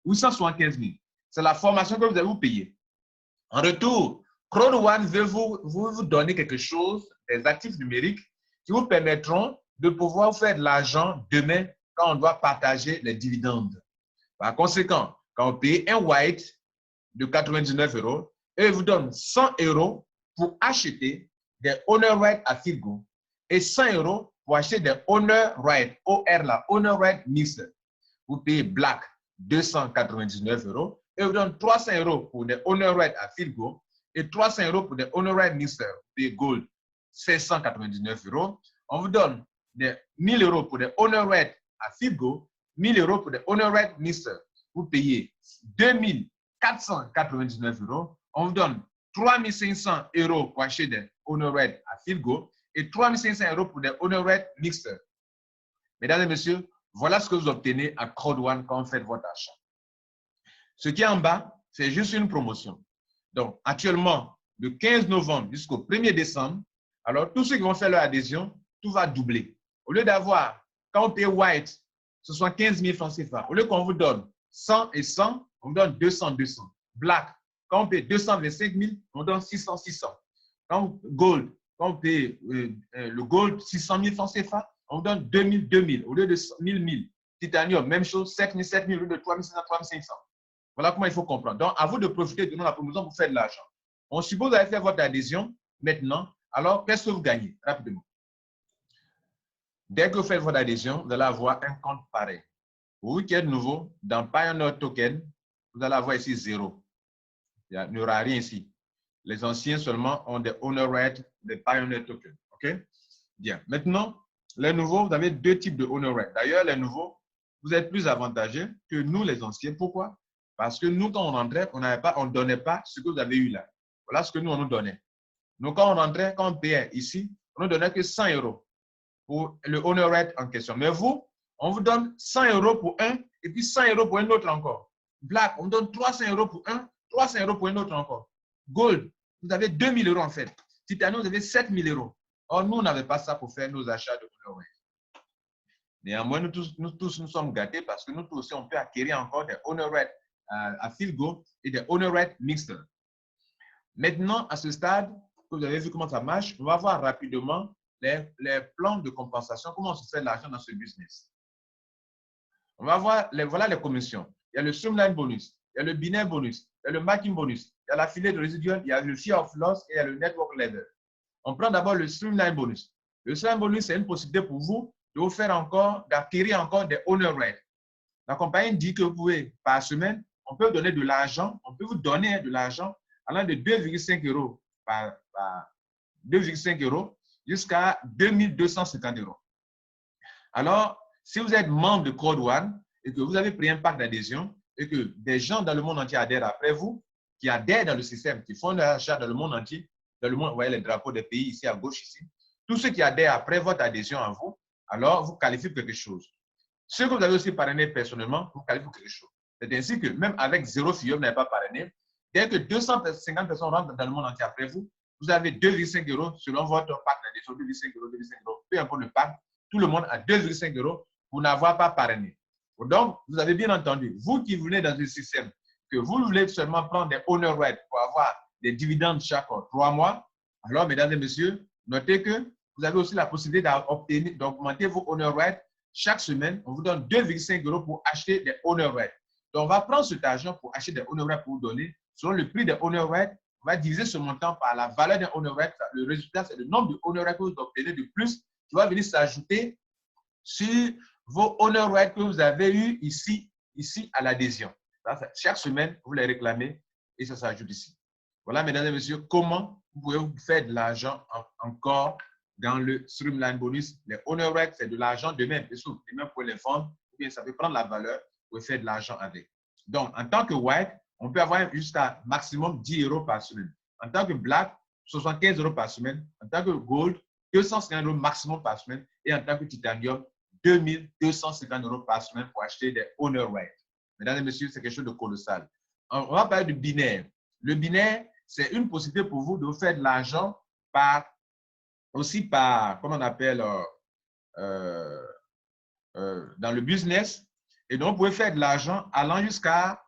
875 000. C'est la formation que vous allez vous payer. En retour, Crowd One veut vous donner quelque chose, des actifs numériques qui vous permettront de pouvoir faire de l'argent demain quand on doit partager les dividendes. Par conséquent, quand on paye un white de 99 €, et vous donne 100 € pour acheter des owner rights à Philgo et 100 € pour acheter des owner rights, OR là, owner right mixer. Vous payez black 299 € et vous donne 300 € pour des owner rights à Philgo et 300 € pour des owner right mixer. Vous payez gold 799 €. On vous donne des 1000 € pour des owner rights à Philgo, 1000 € pour des owner right mixer. Vous payez 2499 €. On vous donne 3500 € pour acheter des owner rights à Philgo et 3500 € pour des owner rights mixer. Mesdames et messieurs, voilà ce que vous obtenez à Crowd One quand vous faites votre achat. Ce qui est en bas, c'est juste une promotion. Donc, actuellement, du 15 novembre jusqu'au 1er décembre, alors tous ceux qui vont faire leur adhésion, tout va doubler. Au lieu d'avoir, quand on paye white, ce soit 15 000 francs CFA. Au lieu qu'on vous donne 100 et 100, on vous donne 200, 200. Black, quand on paye 225 000, on donne 600, 600. Quand gold, quand on paye le gold 600 000 francs CFA, on vous donne 2000, 2000 au lieu de 1000, 1000. Titanium, même chose, 7000, 7000 au lieu de 3500, 3500. Voilà comment il faut comprendre. Donc, à vous de profiter de la promotion pour faire de l'argent. On suppose que vous avez fait votre adhésion maintenant. Alors, qu'est-ce que vous gagnez? Rapidement. Dès que vous faites votre adhésion, vous allez avoir un compte pareil. Vous qui êtes nouveau, dans Pioneer Token, vous allez avoir ici 0. Il n'y aura rien ici. Les anciens seulement ont des owner rights, des Pioneer Token. OK? Bien. Maintenant, les nouveaux, vous avez deux types de owner rights. D'ailleurs, les nouveaux, vous êtes plus avantagés que nous, les anciens. Pourquoi? Parce que nous, quand on rentrait, on ne donnait pas ce que vous avez eu là. Voilà ce que nous, on nous donnait. Nous, quand on rentrait, quand on payait ici, on ne nous donnait que 100 € pour le owner right en question. Mais vous, on vous donne 100 € pour un et puis 100 € pour un autre encore. Black, on vous donne 300 € pour un, 300 € pour un autre encore. Gold, vous avez 2000 € en fait. Titanium, vous avez 7000 €. Or, nous, on n'avait pas ça pour faire nos achats de owner right. Néanmoins, nous tous, nous sommes gâtés parce que nous tous aussi, on peut acquérir encore des owner right à Philgo et des owner right mixed. Maintenant, à ce stade, vous avez vu comment ça marche, on va voir rapidement les plans de compensation, comment on se fait de l'argent dans ce business. On va voir, voilà les commissions. Il y a le streamline bonus, il y a le binaire bonus, il y a le marking bonus, il y a l'affilié de résiduel, il y a le share of loss et il y a le network level. On prend d'abord le streamline bonus. Le streamline bonus, c'est une possibilité pour vous de vous faire encore, d'acquérir encore des owner rights. La compagnie dit que vous pouvez, par semaine, on peut donner de l'argent, on peut vous donner de l'argent allant de 2,5 € par 2,5 € jusqu'à 2250 €. Alors, si vous êtes membre de Crowd One et que vous avez pris un pack d'adhésion et que des gens dans le monde entier adhèrent après vous, qui adhèrent dans le système, qui font leur achat dans le monde entier, dans le monde, vous voyez les drapeaux des pays ici à gauche, ici, tous ceux qui adhèrent après votre adhésion à vous, alors vous qualifiez pour quelque chose. Ceux que vous avez aussi parrainé personnellement, vous qualifiez pour quelque chose. C'est ainsi que même avec 0 FIO, vous n'avez pas parrainé. Dès que 250 personnes rentrent dans le monde entier après vous, vous avez 2,5 € selon votre pack d'adhésion, 2,5 €, 2,5 €, peu importe le pack, tout le monde a 2,5 € pour n'avoir pas parrainé. Donc, vous avez bien entendu, vous qui venez dans un système, que vous voulez seulement prendre des owner rights pour avoir des dividendes chaque 3 mois, alors, mesdames et messieurs, notez que vous avez aussi la possibilité d'augmenter vos owner rights. Chaque semaine, on vous donne 2,5 € pour acheter des owner rights. Donc, on va prendre cet argent pour acheter des owner rights pour vous donner. Selon le prix des owner rights, on va diviser ce montant par la valeur d'un honoraire. Le résultat, c'est le nombre de honoraires que vous obtenez de plus qui va venir s'ajouter sur vos honoraires que vous avez eu ici à l'adhésion. Chaque semaine, vous les réclamez et ça s'ajoute ici. Voilà, mesdames et messieurs, comment vous pouvez faire de l'argent encore dans le Streamline Bonus. Les honoraires, c'est de l'argent de même. Et même pour les vendre, ou bien ça peut prendre la valeur, vous pouvez faire de l'argent avec. Donc, en tant que White, on peut avoir jusqu'à maximum 10 € par semaine. En tant que Black, 75 € par semaine. En tant que Gold, 250 € maximum par semaine. Et en tant que Titanium, 2250 € par semaine pour acheter des honoraires. Mesdames et messieurs, c'est quelque chose de colossal. On va parler du binaire. Le binaire, c'est une possibilité pour vous de faire de l'argent aussi par, comment on appelle, dans le business. Et donc, vous pouvez faire de l'argent allant jusqu'à,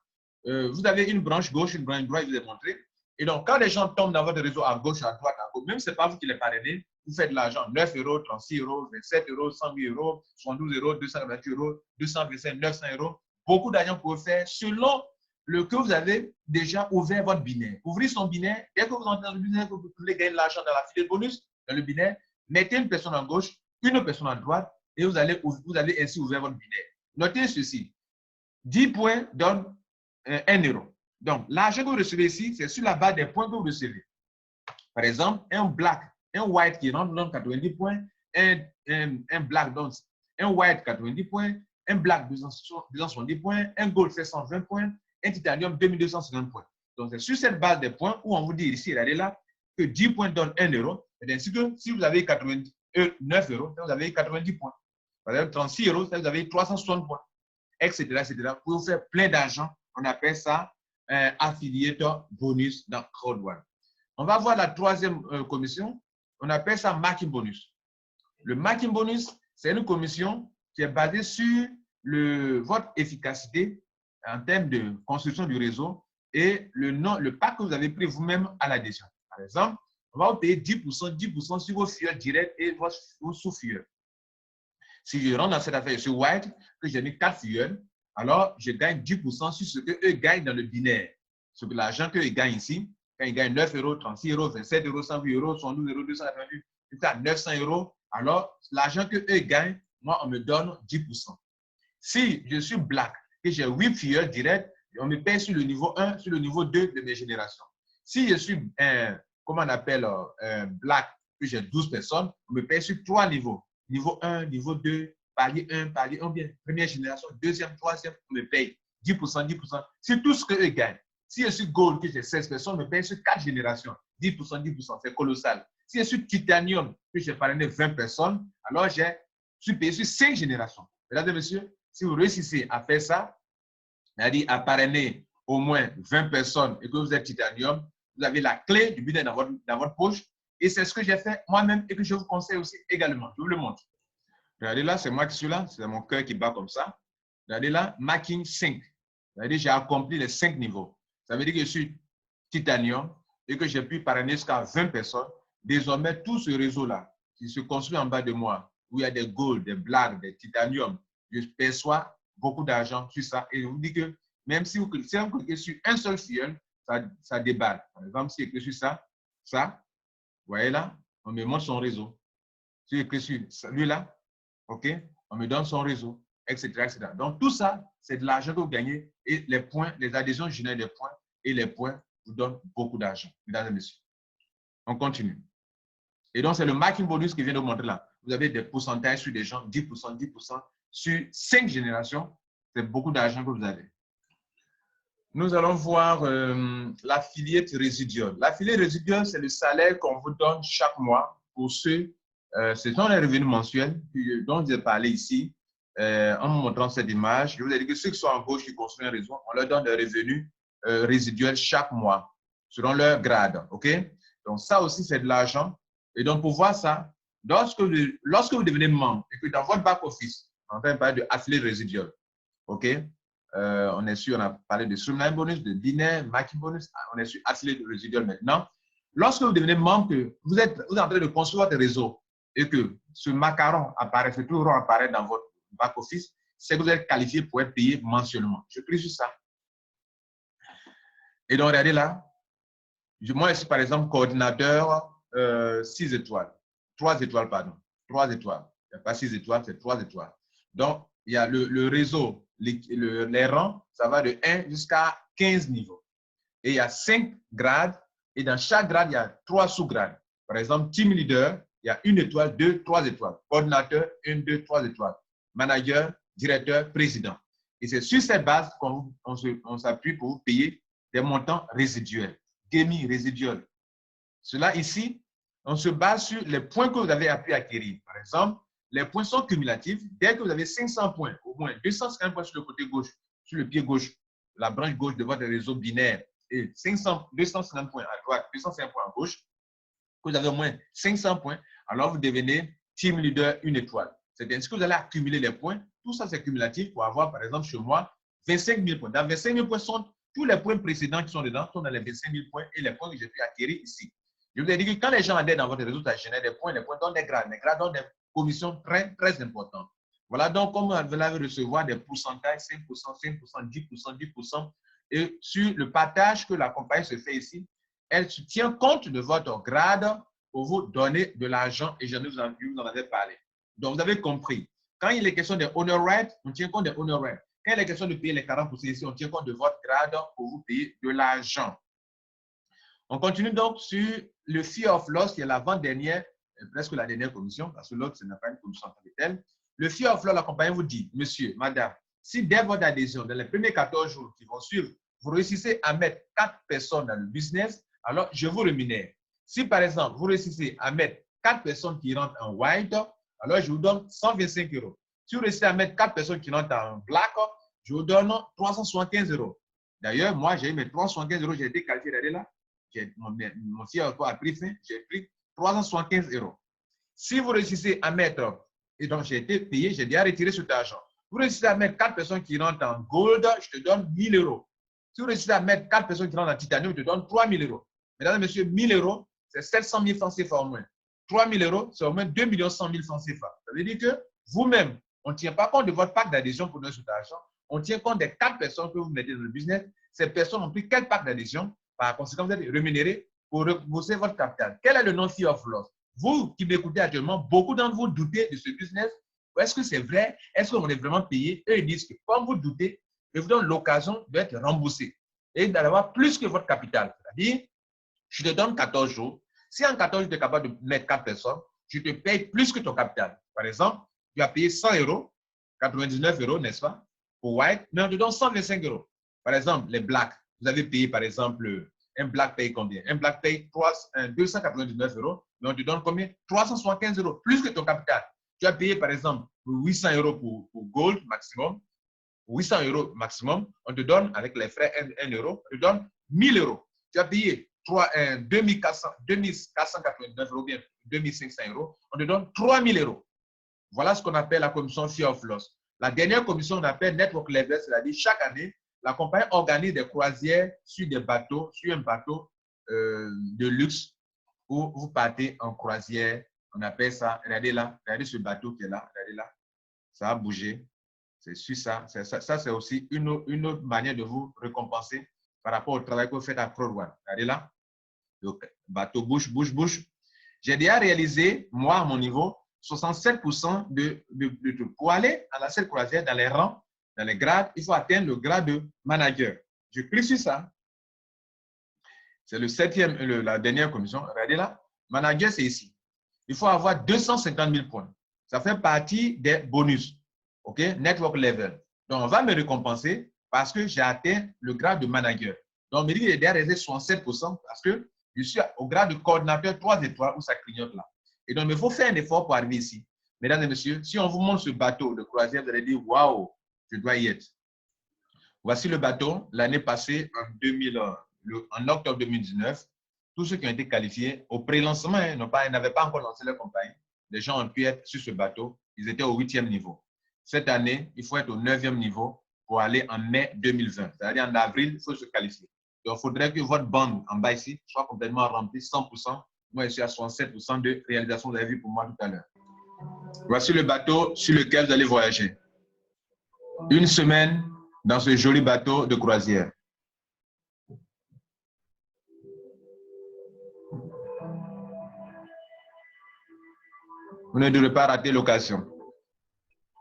vous avez une branche gauche, une branche droite, je vous ai montré. Et donc, quand les gens tombent dans votre réseau à gauche, à droite, à gauche, même si ce n'est pas vous qui les parrainez, vous faites de l'argent 9 €, 36 €, 27 €, 108 €, 72 €, 228 €, 225, 900 €. Beaucoup d'argent pour faire selon le que vous avez déjà ouvert votre binaire. Ouvrez son binaire. Dès que vous entrez dans le binaire, vous voulez gagner de l'argent dans la filière bonus, dans le binaire, mettez une personne à gauche, une personne à droite, et vous allez ainsi ouvrir votre binaire. Notez ceci. 10 points donnent 1 €. Donc, l'argent que vous recevez ici, c'est sur la base des points que vous recevez. Par exemple, un black, un white qui rentre donne 90 points, un black donne un white 90 points, un black 270 points, un gold fait 120 points, un titanium 2250 points. Donc, c'est sur cette base des points où on vous dit ici, regardez là, que 10 points donnent 1 €. Et ainsi que si vous avez 9 €, vous avez 90 points. Par exemple, 36 €, vous avez 360 points, etc., etc. Pour vous faire plein d'argent, on appelle ça affiliate bonus dans Crowd1. On va voir la troisième commission. On appelle ça marketing bonus. Le marketing bonus, c'est une commission qui est basée sur votre efficacité en termes de construction du réseau et le pack que vous avez pris vous-même à l'adhésion. Par exemple, on va vous payer 10% sur vos fillers directs et vos sous-fillers. Si je rentre dans cette affaire, je suis white, que j'ai mis 4 fillers, alors je gagne 10% sur ce qu'eux gagnent dans le binaire. Sur l'argent qu'eux gagnent ici, quand ils gagnent 9 €, 36 €, 27 €, 108 €, 112 €, 228 €, 900 €, alors l'argent qu'eux gagnent, moi, on me donne 10%. Si je suis black et j'ai 8 fillers directs, on me paye sur le niveau 1, sur le niveau 2 de mes générations. Si je suis, comment on appelle, black, que j'ai 12 personnes, on me paye sur 3 niveaux. Niveau 1, niveau 2, palier 1, palier 1, bien, première génération, deuxième, troisième, on me paye 10%, 10%. C'est tout ce qu'eux gagnent. Si je suis gold, que j'ai 16 personnes, on me paye sur 4 générations. 10%, 10%, c'est colossal. Si je suis titanium, que j'ai parrainé 20 personnes, alors je suis payé sur 5 générations. Mesdames et messieurs, si vous réussissez à faire ça, c'est-à-dire à parrainer au moins 20 personnes et que vous êtes titanium, vous avez la clé du business dans votre poche. Et c'est ce que j'ai fait moi-même et que je vous conseille aussi également. Je vous le montre. Regardez là, c'est moi qui suis là. C'est mon cœur qui bat comme ça. Regardez là, marking 5. C'est-à-dire j'ai accompli les 5 niveaux. Ça veut dire que je suis titanium et que j'ai pu parrainer jusqu'à 20 personnes. Désormais, tout ce réseau-là qui se construit en bas de moi, où il y a des gold, des blacks, des titanium, je perçois beaucoup d'argent sur ça. Et je vous dis que même si vous cliquez sur un seul filleul, ça déballe. Par exemple, si je clique sur ça, vous voyez là, on me montre son réseau. Si je clique sur celui-là, OK, on me donne son réseau, etc., etc. Donc, tout ça, c'est de l'argent que vous gagnez et les points, les adhésions génèrent des points et les points vous donnent beaucoup d'argent. Mesdames et messieurs, on continue. Et donc, c'est le marketing bonus qui vient de vous montrer là. Vous avez des pourcentages sur des gens, 10%, 10%, sur 5 générations. C'est beaucoup d'argent que vous avez. Nous allons voir l'affiliate résiduel. L'affiliate résiduel, c'est le salaire qu'on vous donne chaque mois pour ceux, ce sont les revenus mensuels dont j'ai parlé ici. En me montrant cette image, je vous ai dit que ceux qui sont en gauche qui construisent un réseau, on leur donne des revenus résiduels chaque mois, selon leur grade. OK? Donc, ça aussi, c'est de l'argent. Et donc, pour voir ça, lorsque vous devenez membre et que dans votre back-office, on va parler de affiliate résiduel. OK? On est sûr, on a parlé de Streamline Bonus, de binaire, marketing bonus, on est sur affiliate résiduel maintenant. Lorsque vous devenez membre, que vous êtes en train de construire votre réseau et que ce macaron apparaît, ce tout rond apparaît dans votre back-office, c'est que vous êtes qualifié pour être payé mensuellement. Je clique sur ça. Et donc, regardez là, Moi, je suis par exemple coordinateur 6 étoiles. 3 étoiles, pardon. 3 étoiles. Il n'y a pas 6 étoiles, c'est 3 étoiles. Donc, il y a le réseau, les rangs, ça va de 1 jusqu'à 15 niveaux. Et il y a 5 grades. Et dans chaque grade, il y a 3 sous-grades. Par exemple, team leader, il y a 1 étoile, 2, 3 étoiles. Coordinateur, 1, 2, 3 étoiles. Manager, directeur, président. Et c'est sur cette base qu'on s'appuie pour vous payer des montants résiduels, gaming résiduels. Cela ici, on se base sur les points que vous avez appris à acquérir. Par exemple, les points sont cumulatifs. Dès que vous avez 500 points, au moins 250 points sur le côté gauche, sur le pied gauche, la branche gauche de votre réseau binaire, et 250 points à droite, 250 points à gauche, que vous avez au moins 500 points, alors vous devenez team leader 1 étoile. C'est ainsi que vous allez accumuler les points. Tout ça, c'est cumulatif pour avoir, par exemple, chez moi, 25 000 points. Dans 25 000 points, tous les points précédents qui sont dedans sont dans les 25 000 points et les points que j'ai pu acquérir ici. Je vous ai dit que quand les gens adhèrent dans votre réseau, ça génère des points. Les points donnent des grades. Les grades donnent des commissions très, très importantes. Voilà donc comment vous allez recevoir des pourcentages, 5%, 5%, 10%, 10%. Et sur le partage que la compagnie se fait ici, elle tient compte de votre grade pour vous donner de l'argent et je vous en avais parlé. Donc, vous avez compris. Quand il est question des honor rights, on tient compte des honor rights. Quand il est question de payer les 40% ici, on tient compte de votre grade pour vous payer de l'argent. On continue donc sur le fear of loss, qui est l'avant-dernière, presque la dernière commission, parce que l'autre, ce n'est pas une commission en tant que telle. Le fear of loss, la compagnie vous dit, monsieur, madame, si dès votre adhésion, dans les premiers 14 jours qui vont suivre, vous réussissez à mettre 4 personnes dans le business, alors je vous rémunère. Si par exemple, vous réussissez à mettre 4 personnes qui rentrent en white, alors je vous donne 125 euros. Si vous réussissez à mettre 4 personnes qui rentrent en black, je vous donne 375 euros. D'ailleurs, moi, j'ai eu mes 375 euros, j'ai été qualifié d'aller là. Mon fier a pris fin, j'ai pris 375 euros. Si vous réussissez à mettre, et donc j'ai été payé, j'ai déjà retiré cet argent. Vous réussissez à mettre 4 personnes qui rentrent en gold, je te donne 1000 euros. Si vous réussissez à mettre 4 personnes qui rentrent en titanium, je te donne 3000 euros. Mesdames et messieurs, 1000 euros, c'est 700 000 francs CFA au moins. 3000 euros, c'est au moins 2 100 000 francs CFA. Ça veut dire que vous-même, on ne tient pas compte de votre pacte d'adhésion pour donner cet argent. On tient compte des 4 personnes que vous mettez dans le business. Ces personnes ont pris quel pacte d'adhésion? Par conséquent, vous êtes rémunéré pour rembourser votre capital. Quel est le non-fear of loss? Vous qui m'écoutez actuellement, beaucoup d'entre vous doutez de ce business. Est-ce que c'est vrai? Est-ce qu'on est vraiment payé? Eux, ils disent que comme vous doutez, je vous donne l'occasion d'être remboursé et d'avoir plus que votre capital. C'est-à-dire, je te donne 14 jours. Si en 14 jours, tu es capable de mettre 4 personnes, je te paye plus que ton capital. Par exemple, tu as payé 100 euros, 99 euros, n'est-ce pas, pour white, mais on te donne 125 euros. Par exemple, les blacks, vous avez payé, par exemple, un black paye combien? Un black paye 299 euros, mais on te donne combien? 375 euros, plus que ton capital. Tu as payé, par exemple, 800 euros pour gold maximum, 800 euros maximum, on te donne, avec les frais, 1 euro, on te donne 1000 euros. Tu as payé 2489 euros, bien 2500 euros, on te donne 3000 euros. Voilà ce qu'on appelle la commission fear of loss. La dernière commission, on appelle network level, c'est-à-dire chaque année, la compagnie organise des croisières sur des bateaux, sur un bateau de luxe où vous partez en croisière. On appelle ça, regardez là, regardez ce bateau qui est là, regardez là, ça a bougé. C'est sur ça. Ça, c'est aussi une autre manière de vous récompenser par rapport au travail que vous faites à Crowd One. Regardez là, le bateau bouge, bouge, bouge. J'ai déjà réalisé, moi, à mon niveau, 67% de tout. Pour aller à la seule croisière, dans les rangs, dans les grades, il faut atteindre le grade de manager. Je clique sur ça. C'est le septième, la dernière commission. Regardez là. Manager, c'est ici. Il faut avoir 250 000 points. Ça fait partie des bonus. OK? Network level. Donc, on va me récompenser parce que j'ai atteint le grade de manager. Donc, on me dit qu'il est déjà resté 67% parce que je suis au grade de coordinateur 3 étoiles où ça clignote là. Et donc, il faut faire un effort pour arriver ici. Mesdames et messieurs, si on vous montre ce bateau de croisière, vous allez dire, waouh, je dois y être. Voici le bateau, l'année passée, en octobre 2019. Tous ceux qui ont été qualifiés au pré-lancement, ils n'avaient pas encore lancé leur compagnie. Les gens ont pu être sur ce bateau. Ils étaient au 8e niveau. Cette année, il faut être au 9e niveau pour aller en mai 2020. C'est-à-dire en avril, il faut se qualifier. Donc, il faudrait que votre bande en bas ici soit complètement remplie, 100%. Moi, je suis à 67% de réalisation, vous avez vu pour moi tout à l'heure. Voici le bateau sur lequel vous allez voyager. Une semaine dans ce joli bateau de croisière. Vous ne devez pas rater l'occasion.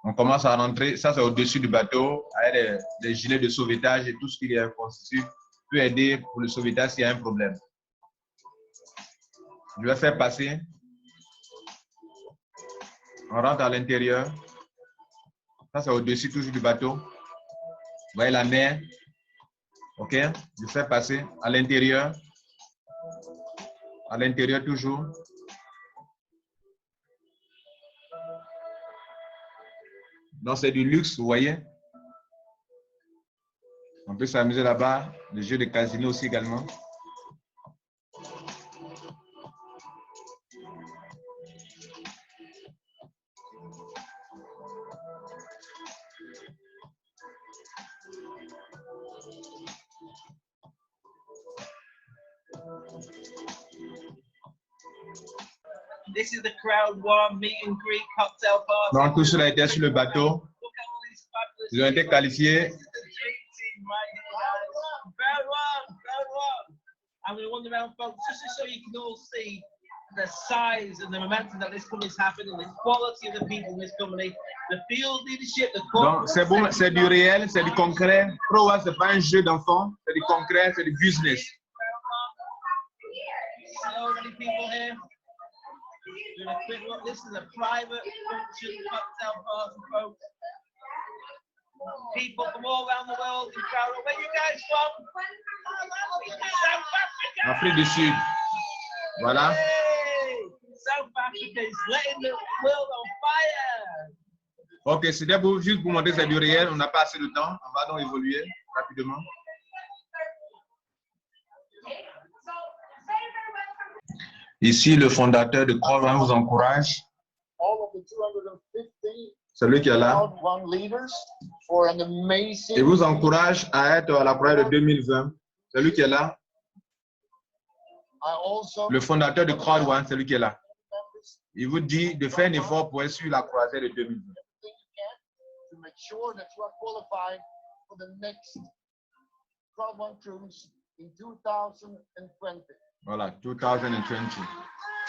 On commence à rentrer, ça c'est au-dessus du bateau, avec des gilets de sauvetage et tout ce qui est constitué peut aider pour le sauvetage s'il y a un problème. Je vais faire passer. On rentre à l'intérieur. Ça c'est au-dessus toujours du bateau. Vous voyez la mer. OK? Je fais passer à l'intérieur. À l'intérieur toujours. Donc c'est du luxe, vous voyez. On peut s'amuser là-bas. Les jeux de casino aussi également. This is the crowd one meet and greet cocktail party. Donc tout cela était sur le bateau. Ils ont été qualifiés. I'm going to wander around, folks, just so you can all see the size and the momentum that this company is having, and the quality of the people in this company, the field leadership, the Donc c'est bon, c'est du réel, c'est du concret. Pro, c'est pas un jeu d'enfant, c'est du concret, c'est du business. So many people here. Doing a quick look. This is a private function cocktail party, folks. People from all around the world in crowd. Where are you guys from? South Africa. Afrique du Sud. Voilà. Hey, South Africa is letting the world on fire. Ok, c'était juste pour montrer que c'est du réel. On n'a pas assez de temps. On va donc évoluer rapidement. Ici, le fondateur de Crowd vous encourage. Celui qui est là. Il vous encourage à être à la croisade de 2020. Celui qui est là. Le fondateur de Crowd One, celui qui est là. Il vous dit de faire un effort pour être sur la croisade de 2020. Voilà, 2020.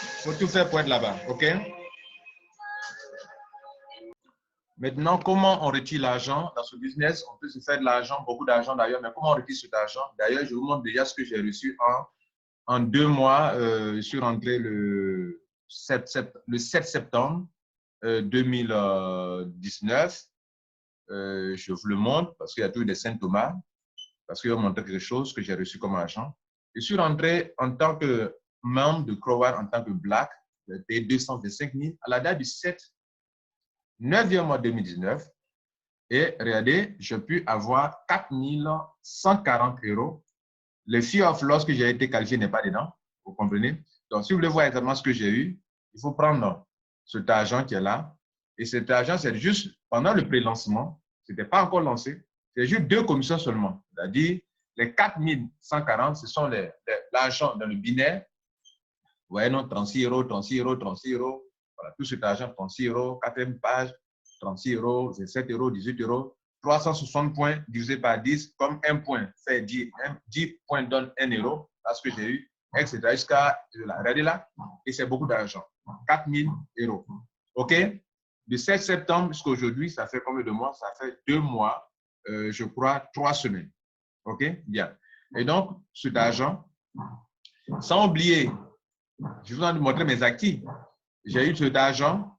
Il faut tout faire pour être là-bas, ok? Maintenant, comment on retire l'argent dans ce business? On peut se faire de l'argent, beaucoup d'argent d'ailleurs, mais comment on retire cet argent? D'ailleurs, je vous montre déjà ce que j'ai reçu en 2 mois. Je suis rentré le 7 septembre 2019. Je vous le montre parce qu'il y a toujours des Saint-Thomas, parce qu'il va montrer quelque chose que j'ai reçu comme argent. Je suis rentré en tant que membre de Crowd, en tant que Black, j'ai payé 225 000 à la date du 9e mois 2019. Et regardez, j'ai pu avoir 4 140 €. Le fear of loss que j'ai été qualifié n'est pas dedans, vous comprenez? Donc, si vous voulez voir exactement ce que j'ai eu, il faut prendre cet argent qui est là. Et cet argent, c'est juste pendant le pré-lancement, ce n'était pas encore lancé, c'est juste 2 commissions seulement. C'est-à-dire, les 4 140, ce sont l'argent dans le binaire. Vous voyez, non, 36 €, 36 €, 36 €. Voilà, tout cet argent, 36 €, 4e page, 36 €, 17 €, 18 €. 360 points divisé par 10, comme 1 point fait 10 points donne 1 €, parce que j'ai eu, etc. Jusqu'à là. Regardez là, et c'est beaucoup d'argent. 4 000 €. OK? Du 7 septembre jusqu'à aujourd'hui, ça fait combien de mois? Ça fait 2 mois, je crois, 3 semaines. OK? Bien. Et donc, cet argent, sans oublier, je vous en montrer mes actifs. J'ai eu cet argent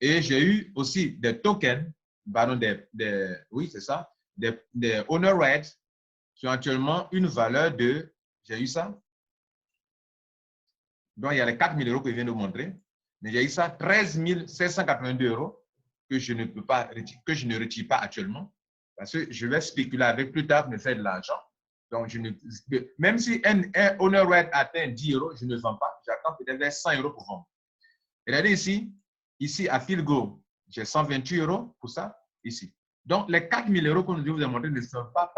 et j'ai eu aussi des tokens, pardon, oui, c'est ça, des honor rights qui ont actuellement une valeur de, j'ai eu ça. Donc, il y a les 4 000 € que je viens de vous montrer. Mais j'ai eu ça, 13 782 € que je ne peux pas, que je ne retire pas actuellement. Parce que je vais spéculer avec plus tard pour me faire de l'argent. Donc, même si un honor right atteint 10 €, je ne vends pas. J'attends peut-être 100 € pour vendre. Regardez ici à Philgo, j'ai 128 € pour ça, ici. Donc, les 4 000 € que je vous ai montré ne sont pas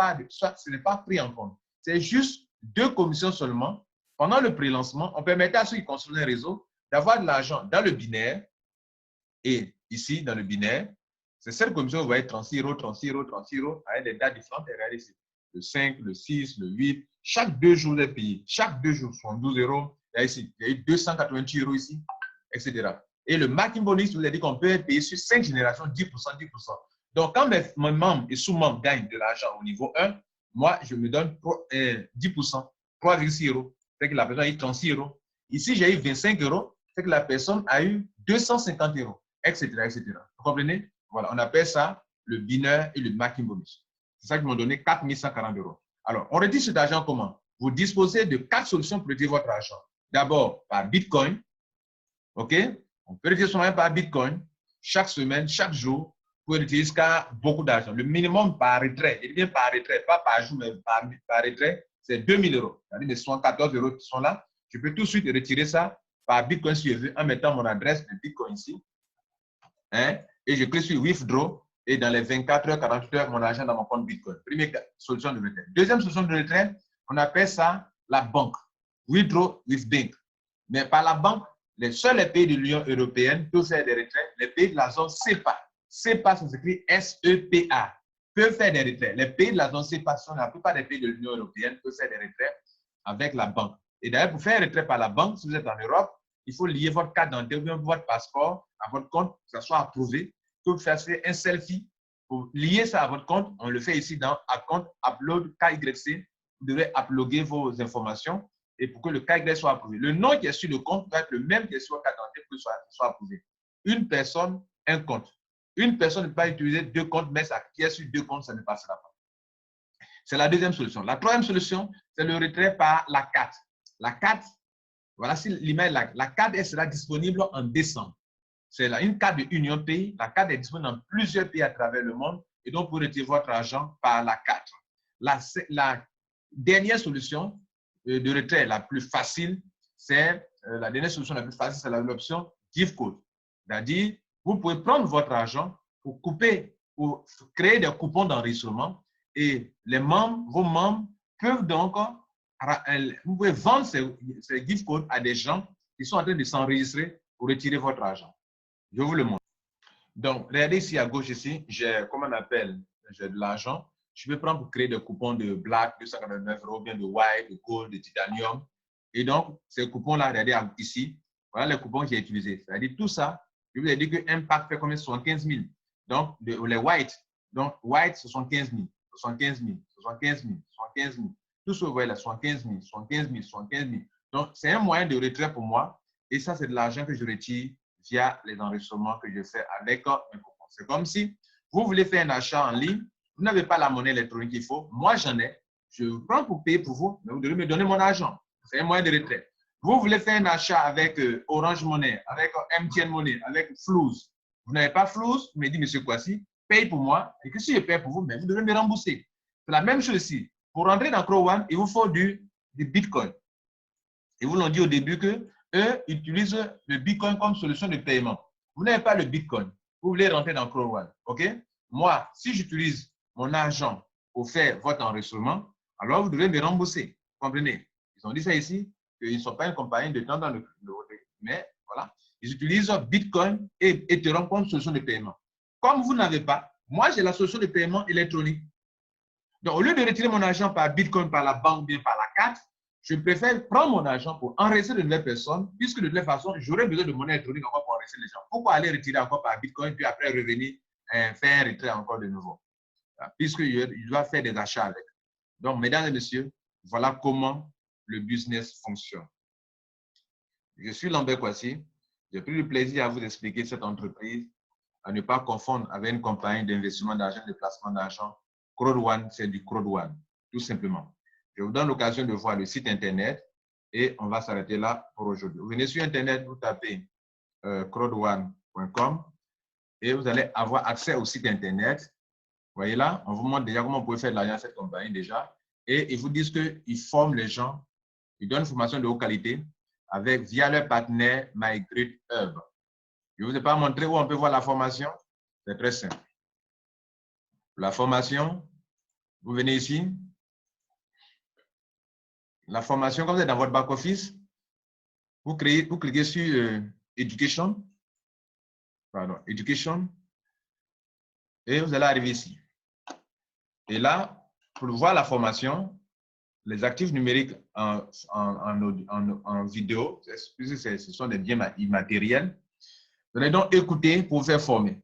ce n'est pas pris en compte. C'est juste 2 commissions seulement. Pendant le pré-lancement, on permettait à ceux qui construisent un réseau d'avoir de l'argent dans le binaire et ici, dans le binaire. C'est cette commission, vous voyez, 36 €, 36 €, 36 € avec des dates différentes. Et regardez ici, le 5, le 6, le 8. Chaque 2 jours, est payé. Chaque 2 jours, sont 12 €. Et ici, il y a eu 288 € ici, etc. Et le marketing bonus, je vous ai dit qu'on peut être payé sur 5 générations, 10%, 10%. Donc, quand mes membres et sous-membres gagnent de l'argent au niveau 1, moi, je me donne 10%, 3,6 euros. C'est que la personne a eu 36 euros. Ici, j'ai eu 25 euros. C'est que la personne a eu 250 euros, etc., etc. Vous comprenez? Voilà, on appelle ça le bineur et le marketing bonus. C'est ça qui m'ont donné 4 140 euros. Alors, on retire cet argent comment? Vous disposez de 4 solutions pour retirer votre argent. D'abord, par Bitcoin. OK? On peut retirer son argent par Bitcoin. Chaque semaine, chaque jour, vous pouvez retirer jusqu'à beaucoup d'argent. Le minimum par retrait, et bien par retrait, pas par jour, mais par retrait, c'est 2000 euros. C'est-à-dire les 74 euros qui sont là. Je peux tout de suite retirer ça par Bitcoin si je veux, en mettant mon adresse de Bitcoin ici. Hein? Et je clique sur Withdraw. Et dans les 24 heures, 48 heures, mon argent dans mon compte Bitcoin. Première solution de retrait. Deuxième solution de retrait, on appelle ça la banque. Withdraw with bank. Mais par la banque, seuls les pays de l'Union européenne peuvent faire des retraits. Les pays de la zone CEPA. CEPA, ça s'écrit S-E-P-A. Peuvent faire des retraits. Les pays de la zone CEPA, sont la plupart des pays de l'Union européenne, peuvent faire des retraits avec la banque. Et d'ailleurs, pour faire un retrait par la banque, si vous êtes en Europe, il faut lier votre carte d'identité ou bien votre passeport à votre compte, que ça soit approuvé. Que vous fassiez un selfie pour lier ça à votre compte. On le fait ici dans compte upload KYC. Vous devez uploader vos informations et pour que le KYC soit approuvé. Le nom qui est sur le compte doit être le même qui est sur votre carte d'identité pour que soit approuvé. Une personne, un compte. Une personne ne peut pas utiliser deux comptes, mais ça qui est sur deux comptes, ça ne passera pas. C'est la deuxième solution. La troisième solution, c'est le retrait par la carte. La carte, voilà si l'email, la carte elle sera disponible en décembre. C'est une carte de Union Pays. La carte est disponible dans plusieurs pays à travers le monde et donc vous retirez votre argent par la carte. La dernière solution de retrait la plus facile, c'est la dernière solution la plus facile, c'est l'option gift code. C'est-à-dire, vous pouvez prendre votre argent pour couper, pour créer des coupons d'enregistrement et les membres, vos membres peuvent donc, vous pouvez vendre ces gift codes à des gens qui sont en train de s'enregistrer pour retirer votre argent. Je vous le montre. Donc, regardez ici à gauche ici, j'ai, comment on appelle, j'ai de l'argent. Je peux prendre pour créer des coupons de Black, 289 euros, bien de White, de Gold, de Titanium. Et donc, ces coupons-là, regardez ici, voilà les coupons que j'ai utilisés. C'est-à-dire tout ça, je vous ai dit qu'un pack fait combien? 75 000. Donc, les White, donc White, 75 000, 75 000, 75 000, 75 000. Tout ce que vous voyez là, 75 000, 75 000, 75 000. Donc, c'est un moyen de retrait pour moi. Et ça, c'est de l'argent que je retire via les enregistrements que je fais avec mes coupons. C'est comme si vous voulez faire un achat en ligne, vous n'avez pas la monnaie électronique qu'il faut. Moi, j'en ai. Je prends pour payer pour vous, mais vous devez me donner mon argent. C'est un moyen de retrait. Vous voulez faire un achat avec Orange Money, avec MTN Money, avec Flouz. Vous n'avez pas Flouz, vous me dites, monsieur Kwasi, paye pour moi. Et que si je paye pour vous, mais vous devez me rembourser. C'est la même chose ici. Pour rentrer dans Crow One, il vous faut du Bitcoin. Ils vous l'ont dit au début que eux utilisent le Bitcoin comme solution de paiement. Vous n'avez pas le Bitcoin. Vous voulez rentrer dans Crow One. OK? Moi, si j'utilise mon argent pour faire votre enregistrement, alors vous devez me rembourser. Vous comprenez? Ils ont dit ça ici, qu'ils ne sont pas une compagnie de temps dans le mais voilà. Ils utilisent Bitcoin et Ethereum comme solution de paiement. Comme vous n'avez pas, moi, j'ai la solution de paiement électronique. Donc, au lieu de retirer mon argent par Bitcoin, par la banque, bien par la carte, je préfère prendre mon argent pour enregistrer de nouvelles personnes, puisque de toute façon, j'aurai besoin de monnaie électronique encore pour enregistrer les gens. Pourquoi aller retirer encore par Bitcoin, puis après revenir faire un retrait encore de nouveau? Puisqu'il doit faire des achats avec. Donc, mesdames et messieurs, voilà comment le business fonctionne. Je suis Lambert Kwasi. J'ai pris le plaisir à vous expliquer cette entreprise, à ne pas confondre avec une compagnie d'investissement d'argent, de placement d'argent. Crowd One, c'est du Crowd One, tout simplement. Je vous donne l'occasion de voir le site Internet et on va s'arrêter là pour aujourd'hui. Vous venez sur Internet, vous tapez crowdone.com et vous allez avoir accès au site Internet. Vous voyez là, on vous montre déjà comment vous pouvez faire de l'argent à cette compagnie déjà. Et ils vous disent qu'ils forment les gens, ils donnent une formation de haute qualité via leur partenaire MyGreat Hub. Je ne vous ai pas montré où on peut voir la formation. C'est très simple. La formation, vous venez ici. La formation, comme vous êtes dans votre back-office, vous cliquez sur Education. Pardon, Education. Et vous allez arriver ici. Et là, pour voir la formation, les actifs numériques en vidéo, ce sont des biens immatériels. Vous allez donc écouter pour vous faire former.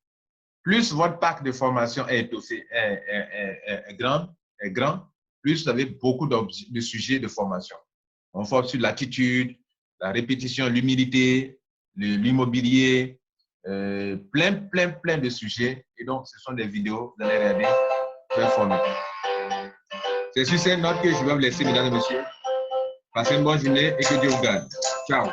Plus votre parc de formation est grand, plus vous avez beaucoup de sujets de formation. On forme sur l'attitude, la répétition, l'humilité, l'immobilier, plein de sujets. Et donc, ce sont des vidéos, vous allez regarder, vous allez former. C'est sur ces notes que je vais vous laisser, mesdames et messieurs. Passez une bonne journée et que Dieu vous garde. Ciao.